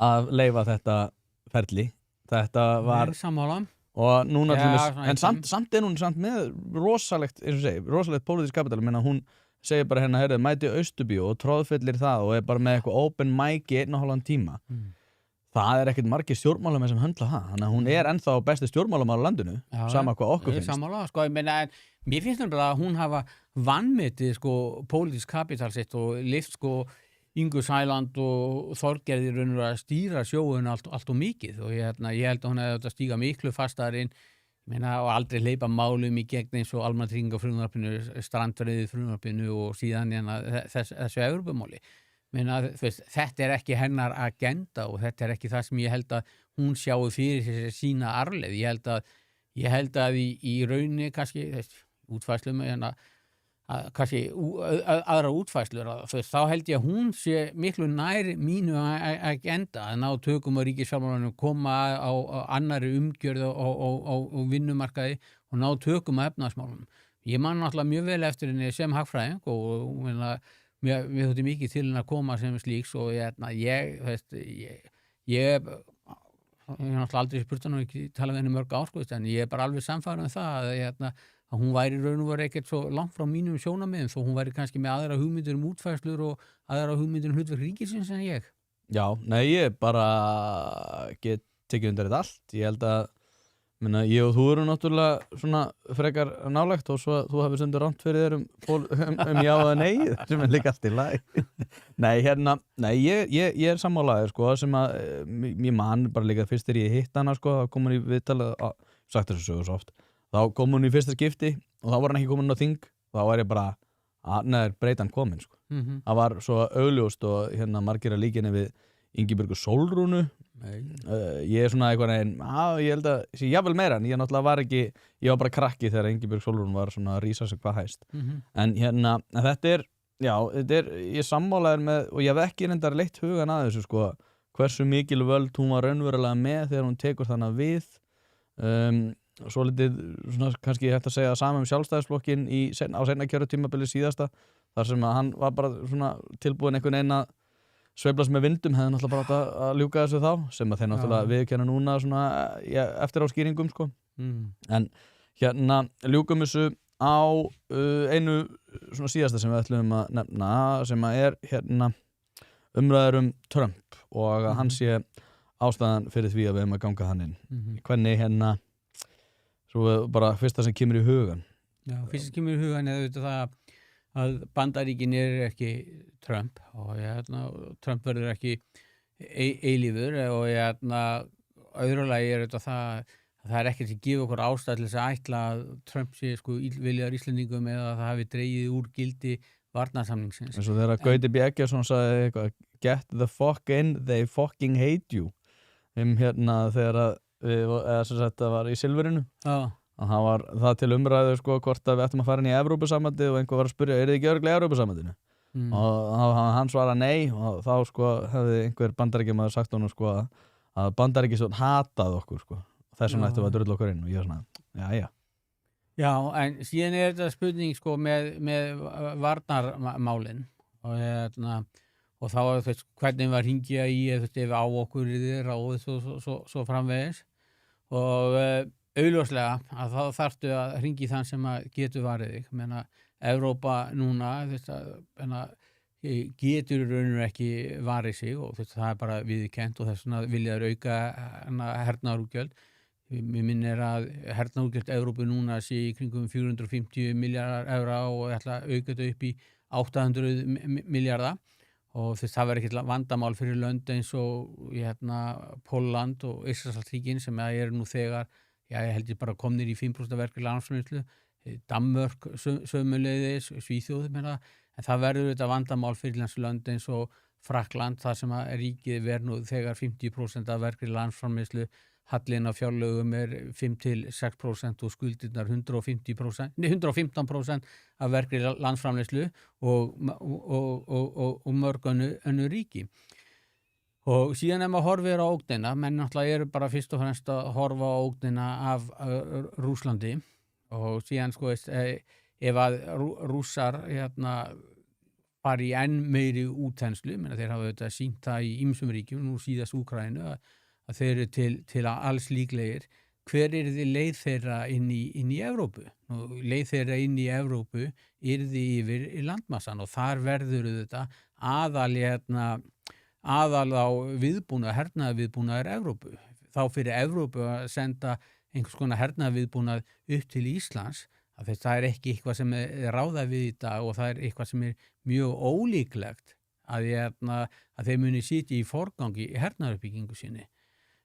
að leyfa þetta ferli. Þetta var sammála. Og núna en samt er hún með rosalegt, eins og segi, rosalegt pólitísk kapital. Hún segir bara mæti Austurbíó og tróðfyllir það og er bara með eitthvað open mic í 1,5 tíma. Það er ekkert margir stjórnmálamenn sem höndla það. Þannig að hún er ennþá besti stjórnmálamaður á landinu, sama hvað okkur finnst. Sammála, mér finnst nefnilega að hún hafa vanmetið pólitísk kapital sitt og lyft Ingu Sæland og Þorgerður að stýra sjóun allt og mikið og ég held að hún hefði að stíga miklu fastar inn og aldrei hleypa málum í gegn eins og almannatryggingafrumvarpinu, strandveiðifrumvarpinu og síðan þessu Evrópumáli. Þetta er ekki hennar agenda og þetta er ekki það sem ég held að hún sjáu fyrir sína arfleið. Ég held að í rauninni kannski útfærslum kannski aðra útfærslur þá held ég að hún sé miklu nær mínu agenda að ná tökum á ríkisfjármálunum, koma á annarri umgjörð á vinnumarkaði og ná tökum á efnahagsmálunum. Ég man náttúrulega mjög vel eftir henni sem hagfræðing og mér þótti mikið til henni að koma sem slíks og ég hef náttúrulega aldrei spurt hann og ekki talað við henni mörg ár en ég er bara alveg samfærður það að að hún væri raun og var ekkert svo langt frá mínum sjónarmiðum þó hún væri kannski með aðra hugmyndir útfærslur og aðra hugmyndir hlutverk ríkisins en ég. Já, nei, ég bara get tekið undir þetta allt. Ég held að ég og þú erum náttúrulega svona frekar nálægt og svo þú hafið sendur rámt fyrir þér já eða nei sem líka allt í lagi. Nei, ég sammálaður sko sem að ég man bara líka fyrst þegar ég hitt hana sko, þá kom hún í viðtalið, sagt þessu sögur svo oft, þá kom hún í fyrsta skipti og þá var hann ekki komin á þing og þá var ég bara, neður breytan komin sko. Það var svo augljóst og margir að líkinni við Ingibjörgu Sólrúnu. Ég svona eitthvað ég held að sé jafnvel meira en ég náttúrulega var ekki, ég var bara krakki þegar Ingibjörg Sólrún var svona að rísa sig hvað hæst. En þetta er ég sammálaður með og ég hef ekki reyndar leitt hugan að þessu sko, hversu mikil völd hún var raunverulega með þegar hún tekur þannig við. Svo litið svona kannski hægt að segja saman Sjálfstæðisflokkinn á seinna kjörtímabili síðasta þar sem að hann var bara svona tilbúin einhvern veginn að sveiflast með vindum, hefði náttúrulega bara átt að ljúka þessu þá sem að þeir náttúrulega viðurkenna núna svona eftir á skýringum sko. En ljúkum þessu á einu svona síðasta sem við ætlum að nefna sem að er umræður Trump og að hann sé ástæðan fyrir því að við höfum að ganga hann inn. Hvernig svo bara fyrsta sem kemur í hugan. Já, fyrsta sem kemur í hugan er auðvitað það að Bandaríkin ekki Trump og Trump verður ekki eilífur og öðrulagi er þetta það er ekkert að gefa okkur ástæð til þess að ætla að Trump sé sko illviljaður Íslendingum eða að það hafi dregið úr gildi varnarsamningsins. En svo þegar Gauti B. Eggertsson sagði eitthvað get the fuck in, they fucking hate you þegar það var í Silfrinu. Það var það til umræðu sko hvort að við ættum að fara inn í Evrópusambandið og einhver var að spyrja, þið ekki örugglega í Evrópusambandinu? Og hann svara nei og þá sko hefði einhver bandaríkjamaður sagt honum sko að Bandaríkjastjórn hataði okkur sko og þess vegna ættum við að drulla okkur inn og ég var svona, Já, en síðan er þetta spurning sko með varnarmálin og þá er þetta hvernig var hringja í ef á okkur ráðið svo framvegis og augljóslega að þá þarftu að hringi þann sem að getur varið þig. Menna, Evrópa núna getur raunur ekki varið sig og það er bara viðurkennt og þess vegna vilja þeir auka hernaðarútgjöld. Mér minnir að hernaðarútgjöld Evrópu núna sé í kringum 450 milljarðar evra og ætla að auka þetta upp í 800 milljarða og það verður ekkert vandamál fyrir lönd eins og Pólland og Eystrasaltsríkin sem eru nú þegar ég held ég bara komnir í 5% verkefni landsframleiðslu, Danmörk sömuleiðis, Svíþjóð en það verður þetta vandamál fyrir lönd eins og Frakkland þar sem að ríkið verður nú þegar 50% af verkefni landsframleiðslu, hallin á fjárlögum 5-6% og skuldirnar 115% af verkefni landsframleiðslu og mörg önnur ríki. Og síðan maður horfir á ógnina, menn náttúrulega eru bara fyrst og fremst að horfa á ógnina af Rússlandi og síðan sko ef að Rússar fari í enn meiri útþenslu, þeir hafa auðvitað sýnt það í ýmsum ríkjum, nú síðast Úkraínu, að þeir eru til alls líklegir. Hver er þið leið þeirra inn í Evrópu? Leið þeirra inn í Evrópu er þið yfir í landmassan og þar verður þetta aðal á hernaðarviðbúnaður Evrópu. Þá fyrir Evrópu að senda einhvers konar hernaðarviðbúnað upp til Íslands, að það er ekki eitthvað sem er ráðað við í dag og það er eitthvað sem er mjög ólíklegt að þeir muni sitja í forgangi í hernaðaruppbyggingu sinni.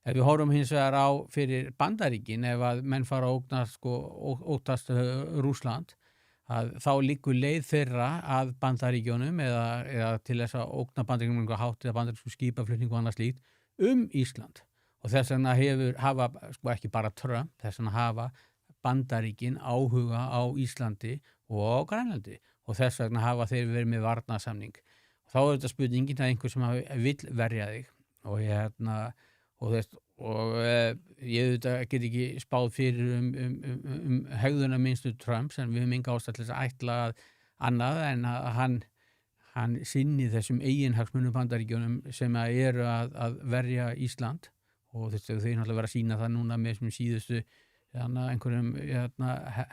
Ef við horfum hins vegar á fyrir Bandaríkin, ef að menn fara að óttast Rússland, að þá liggur leið þeirra að Bandaríkjunum eða til þess að ógna Bandaríkjunum hátt eða bandarísku skipaflutningu og annað slíkt Ísland. Og þess vegna hafa ekki bara Trump, þess vegna hafa Bandaríkin áhuga á Íslandi og á Grænlandi og þess vegna hafa þeir verið með varnarsamning. Og þá er þetta spurningin að einhver sem vill verja þig og ég get ekki spáð fyrir hegðuna minnstu Trumps en við höfum enga ástæðu til þess að ætla annað en að hann sinni þessum eiginhagsmunum Bandaríkjunum sem eru að verja Ísland og þeir náttúrulega vera að sýna það núna með þessum síðustu einhverjum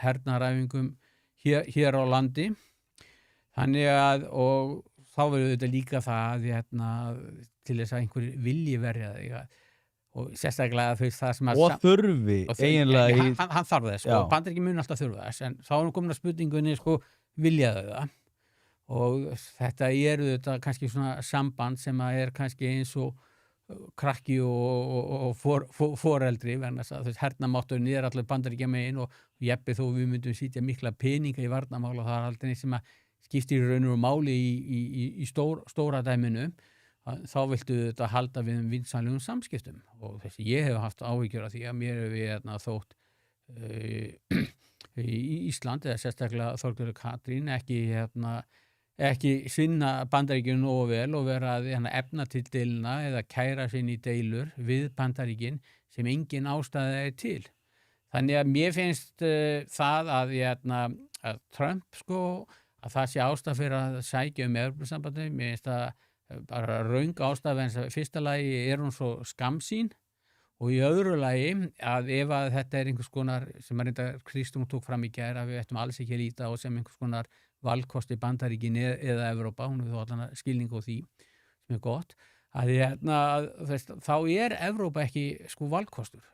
hernaðaræfingum hér á landi. Þannig að, og þá verður þetta líka það til þess að einhver vilji verja þig og sérstaklega það sem að... Og þurfi, eiginlega... Hann þarf þess, sko, Bandaríkin mun alltaf þurfa þess, en þá komin að spurningunni, sko, vilja þau það? Og þetta þetta kannski svona samband sem að kannski eins og krakki og foreldri, vegna þess að hernamátturinn allir Bandaríkja megin og jeppi þó við myndum sitja mikla peninga í varnarmál og það aldrei neitt sem að skiptir í raun og máli í stóra dæminu, þá viltu þetta halda við vinsamlegum samskiptum og ég hef haft áhyggjur af því að mér hefur þótt í Ísland eða sérstaklega Þorgerður Katrín ekki svinna Bandaríkjunum nógu vel og vera að efna til deiluna eða kæra sín í deilur við Bandaríkin sem engin ástæða til. Þannig að mér finnst það að Trump, sko, að það sé ástæða fyrir að sækja Evrópusambandið. Mér finnst það bara röng ástæða, en fyrsta lagi hún svo skammsýn og í öðru lagi að ef að þetta einhvers konar sem að reynda Kristján tók fram í gær að við ættum alls ekki að líta á sem einhvers konar valkosti Bandaríkin eða Evrópa, hún hefur þó allan skilning á því sem gott, að þá Evrópa ekki sko valkostur.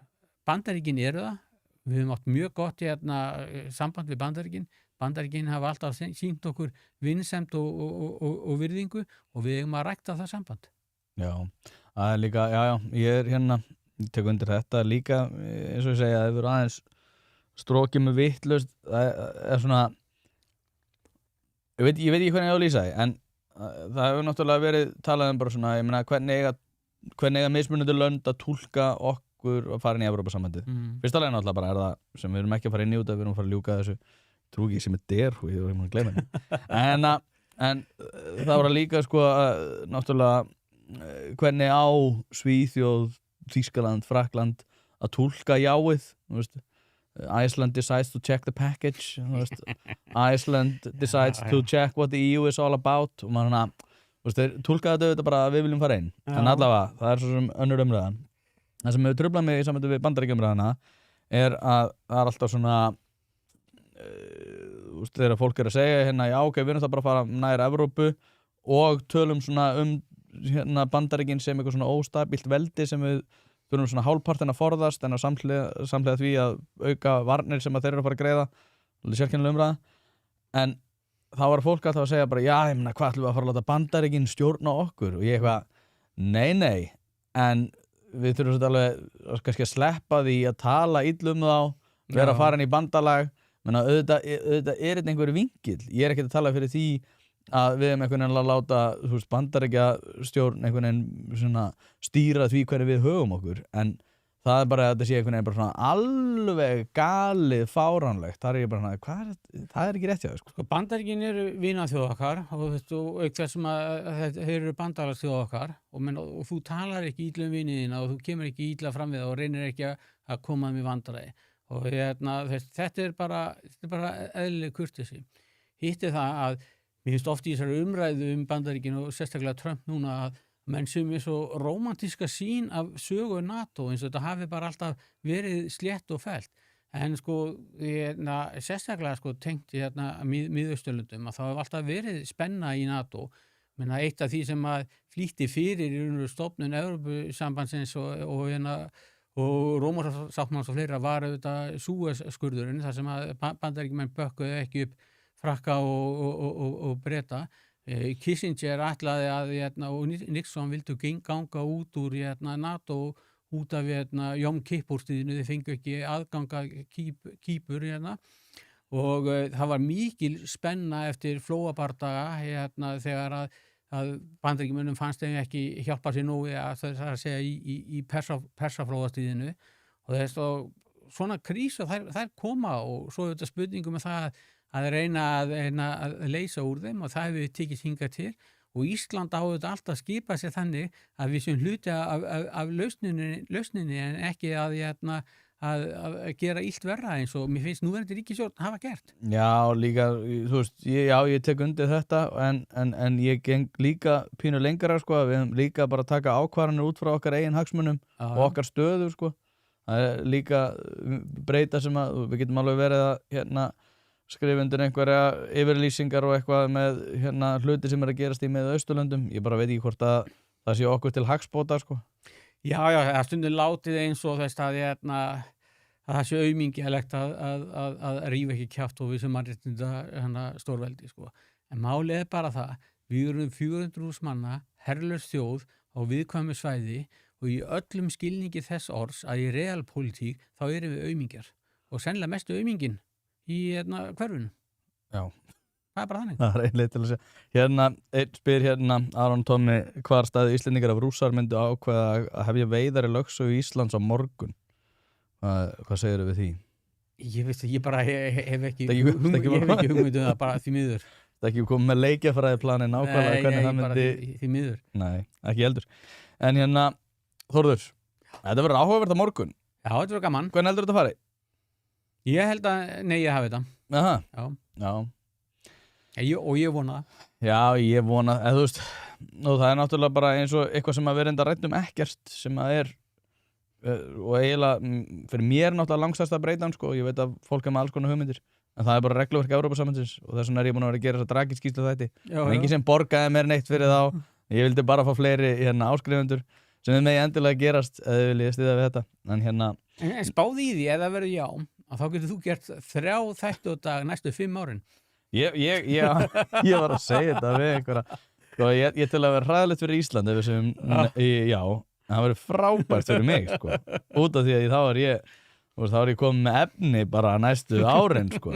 Bandaríkin það, við höfum átt mjög gott samband við Bandaríkin. Bandaríkin hafa alltaf sýnt okkur vinsemd og virðingu og við eigum að rækta það samband. Já, það líka, ég ég tek undir þetta líka, eins og ég segja, það hefur aðeins strókið með vitlaust, það svona, ég veit ekki hvernig ég á að lýsa því, en það hefur náttúrulega verið talað bara svona, ég meina, hvernig eiga mismunandi lönd að túlka okkur að fara inn í Evrópusambandið. Fyrsta lagi náttúrulega bara það sem við erum ekki að fara inn í út af, við erum að fara að ljúka þessu, trú ekki sem derhúi, ég var að gleyma henni. En það var líka, sko, náttúrulega hvernig á Svíþjóð, Þýskaland, Frakkland að túlka jáið, Iceland decides to check the package, Iceland decides to check what the EU is all about og maður túlka þetta bara að við viljum fara inn. En allavega, það svo sem önnur umræðan. Það sem hefur truflað mig í sambandi við Bandaríkjaumræðuna að það alltaf svona þegar fólk að segja já, ok, við erum það bara að fara nær Evrópu og tölum svona Bandaríkin sem eitthvað svona óstabilt veldi sem við þurfum svona hálfpartinn að forðast en að samhliða því að auka varnir sem að þeir eru að fara að greiða, sérkennileg umræða. En þá var fólk alltaf að segja bara, já, ég meina, hvað ætlum við að fara að láta Bandaríkin stjórna okkur? Og ég eitthvað, nei, en við þurfum svona alveg kannski að sleppa því að tala illa þá, vera að fara inn í bandalag, menna auðvitað þetta einhverju vinkill. Ég ekki að tala fyrir því að við einhvern veginn að láta Bandaríkjastjórn einhvern veginn svona stýra því hverju við höfum okkur, en það bara að þetta sé einhvern veginn bara svona alveg galið fáránlegt. Það ég bara svona, það ekki rétt hjá þér, sko. Bandaríkin vinaþjóð okkar og auk þessum að þeir eru bandalagsþjóð okkar og þú talar ekki illa viniðina og þú kemur ekki illa fram við það og reynir ekki að koma með vandræði og þetta bara eðlileg kurteisi. Hitt það að mér finnst oft í þessari umræðu Bandaríkin og sérstaklega Trump núna að menn sem svo rómantíska sýn af sögu NATO eins og þetta hafi bara alltaf verið slétt og fellt. En sko, sérstaklega sko, tengt í Miðausturlöndum að það hefur alltaf verið spenna í NATO. Menna, eitt af því sem að flýtti fyrir í stofnun Evrópusambandsins og Rómarsáttmálans og fleira var auðvitað Suez-skurðurinn þar sem að Bandaríkjamenn bökkuðu ekki upp Frakka og Breta. Kissinger ætlaði að og Nixon vildu ganga út úr NATO út af Jom Kippur-stríðinu, þeir fengu ekki aðganga Kýpur og það var mikil spenna eftir flóabardaga þegar að Bandaríkjamönnum fannst þeim ekki hjálpa sér nógu að segja í persaflóastríðinu og svona krís og þær koma og svo er þetta spurningum með það að reyna að leysa úr þeim og það hefur við tekið hingað til og Ísland á þetta alltaf skipa sér þannig að við séum hluti af lausninni en ekki að gera illt verra eins og mér finnst núverandi ríkisstjórn hafa gert. Já, líka, þú veist, ég tek undir þetta en ég geng líka pínu lengra, sko, við höfum líka bara að taka ákvarðanir út frá okkar eigin hagsmunum og okkar stöðu, sko. það er líka breyta sem að við getum alveg verið að skrifa undir einhverja yfirlýsingar og eitthvað með hluti sem er að gerast í með Austurlöndum. Ég bara veit ekki hvort að það sé okkur til hagsbóta sko. Já, það stundum látið eins og þess að það sé aumingjælegt að rífa ekki kjaft og við sem mannréttinda stórveldi sko. En málið er bara það, við erum 400.000 manna, herlaus þjóð á viðkvæmu svæði og í öllum skilningi þess orðs að í realpólitík þá erum við aumingjar og sennilega mestu aumingin í hverfinu. Já. Það er bara þannig. Það er einlega til að segja. Einn spyr Aron Tommi, hvar staði Íslendingar af Rússar myndu ákveða að hefja veiðar í lögsögu Íslands á morgun? Hvað segirðu við því? Ég veist að ég bara hef ekki hugmyndu það bara því miður. Það ekki komið með leikjafræðiplanin nákvæmlega hvernig það myndi... Nei, því miður. Nei, ekki heldur. En Þórður, þetta verður áhugavert á morgun. Já, þetta verður gaman. Hvernig heldur þetta fari? Ég held að, ég hafi þetta. Aha. Já. Og ég vona það. Já, ég vona, þú veist, og það er náttúrulega bara eins og eitthvað sem að vera enda rætt ekkert sem að og eiginlega, fyrir mér náttúrulega langstærsta breytan, sko, ég veit að fólk með alls konar hugmyndir, en það er bara regluverk Evrópusambandsins og þess vegna ég búin að vera að gera þessa tragiskíslu þætti. Og enginn sem borgaði mér neitt fyrir þá, ég vildi bara fá fleiri áskrifendur sem við megi endilega gerast eða við viljið styðja við þetta. En spáði í því, ef það verður já, að þá getur þú gert 3 þætti á dag næstu 5 árin. Ég var að segja þetta við einhverja, sko, ég til að vera hræðilegt fyrir Ísland ef við segjum já, en það verður frábært fyrir mig, sko, út af því að þá er ég komið með efni bara næstu árin, sko.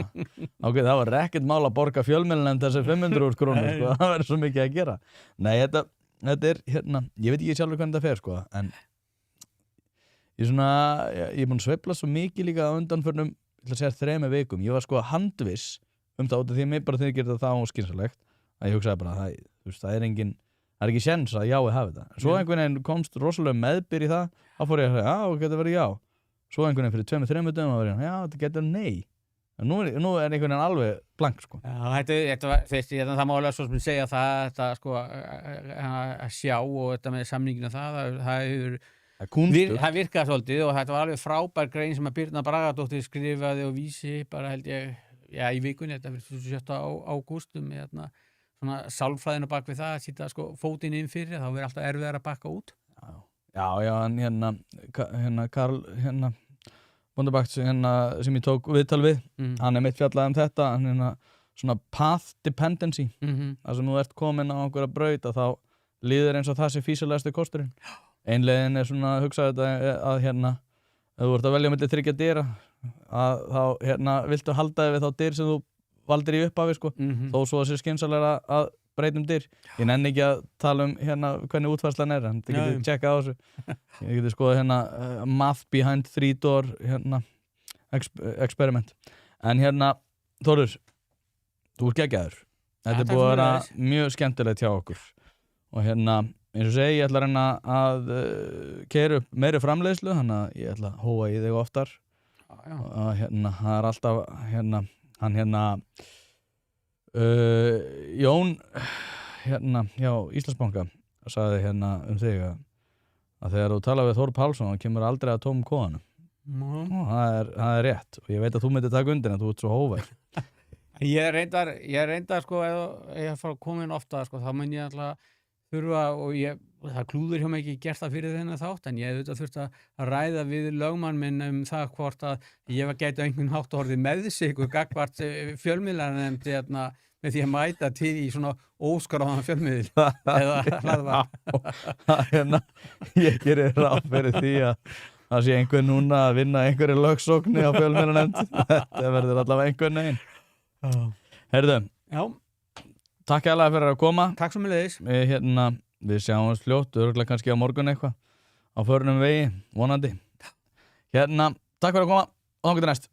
Ok, það var ekkert mál að borga fjölmiðlanefnd þessi 500.000 krónur, sko, það verður svo mikið að gera. Nei, þetta er, ég veit ekki sjálfur hvernig það fer, sko, en ég er búin að sveifla svo mikið líka á undanförnum, ég ætla að segja 3 vikum, ég var sko handviss það út af því að mér bara þykir þetta þá skynsamlegt, að ég hugsaði bara, það er ekki séns að já, ég hafi þetta. Svo einhvern veginn komst rosalega meðbyr í það, þá fór ég að segja, það getur verið já. Svo einhvern veginn fyrir 2-3 dögum að vera, já, þetta getur nei. En nú er einhvern veginn alveg blank, sko. Já, það má alveg svo sem segja þetta, sko, að sjá og þetta með samningina það virkaði svolítið og þetta var alveg frábær grein sem að Birna Bragadóttir skrifaði og vísi, bara held ég, já, í vikunni, þetta fyrir 7. ágúst með svona sálfræðinu bak við það að sýta sko fótinn inn fyrir, þá verður alltaf erfiðar að bakka út. Já, en Karl, Bondabakt, sem ég tók viðtal við, hann mitt fjallað þetta, hann svona path dependency, þar sem þú ert komin á einhverja braut að þá líður eins og það sé fýsilegasti kosturinn. Einlegin svona að hugsa þetta að ef þú ert að velja milli 3 dyra, að þá viltu halda þig við þá dyr sem þú valdir í upphafi, sko, þó svo að sé skynsamlega að breyta dyr. Ég nenni ekki að tala hvernig útfærslan er, en þið getið tjekkað á þessu. Ég getið skoðað math behind 3 door experiment. En Þórður, þú ert geggjaður. Þetta er búið að vera mjög skemmtilegt hjá okkur. Og eins og segi, ég ætla að reyna að keyra upp meiri framleiðslu, þannig að ég ætla að hóa í þig oftar. Og það er alltaf hann Jón hjá Íslandsbanka sagði þig að þegar þú talar við Þór Pálsson þá kemur aldrei að tómum kóðanum. Það er rétt og ég veit að þú myndir taka undir en þú ert svo hóvæg. Ég reyndar sko, ef ég fara komin ofta sko, þá mun ég alltaf þurfa og það klúður hjá mig ekki gert það fyrir þennan þátt en ég hef þurft að ræða við lögmann minn það hvort að ég gæti einhvern hátt orðið með sig og gagnvart fjölmiðlanefnd með því að mæta til í svona óskráðan fjölmiðil eða hlaðvarp. Ég gerir ráð fyrir því að það sé einhver núna að vinna einhverju lögsókni á fjölmiðlanefnd. Þetta verður allavega einhvern veginn. Heyrðu, takk hérlega fyrir að koma. Takk svo mjög. Við sjáumst fljótt, örugglega kannski á morgun eitthvað á förnum vegi, vonandi. Takk fyrir að koma og þá getur næst.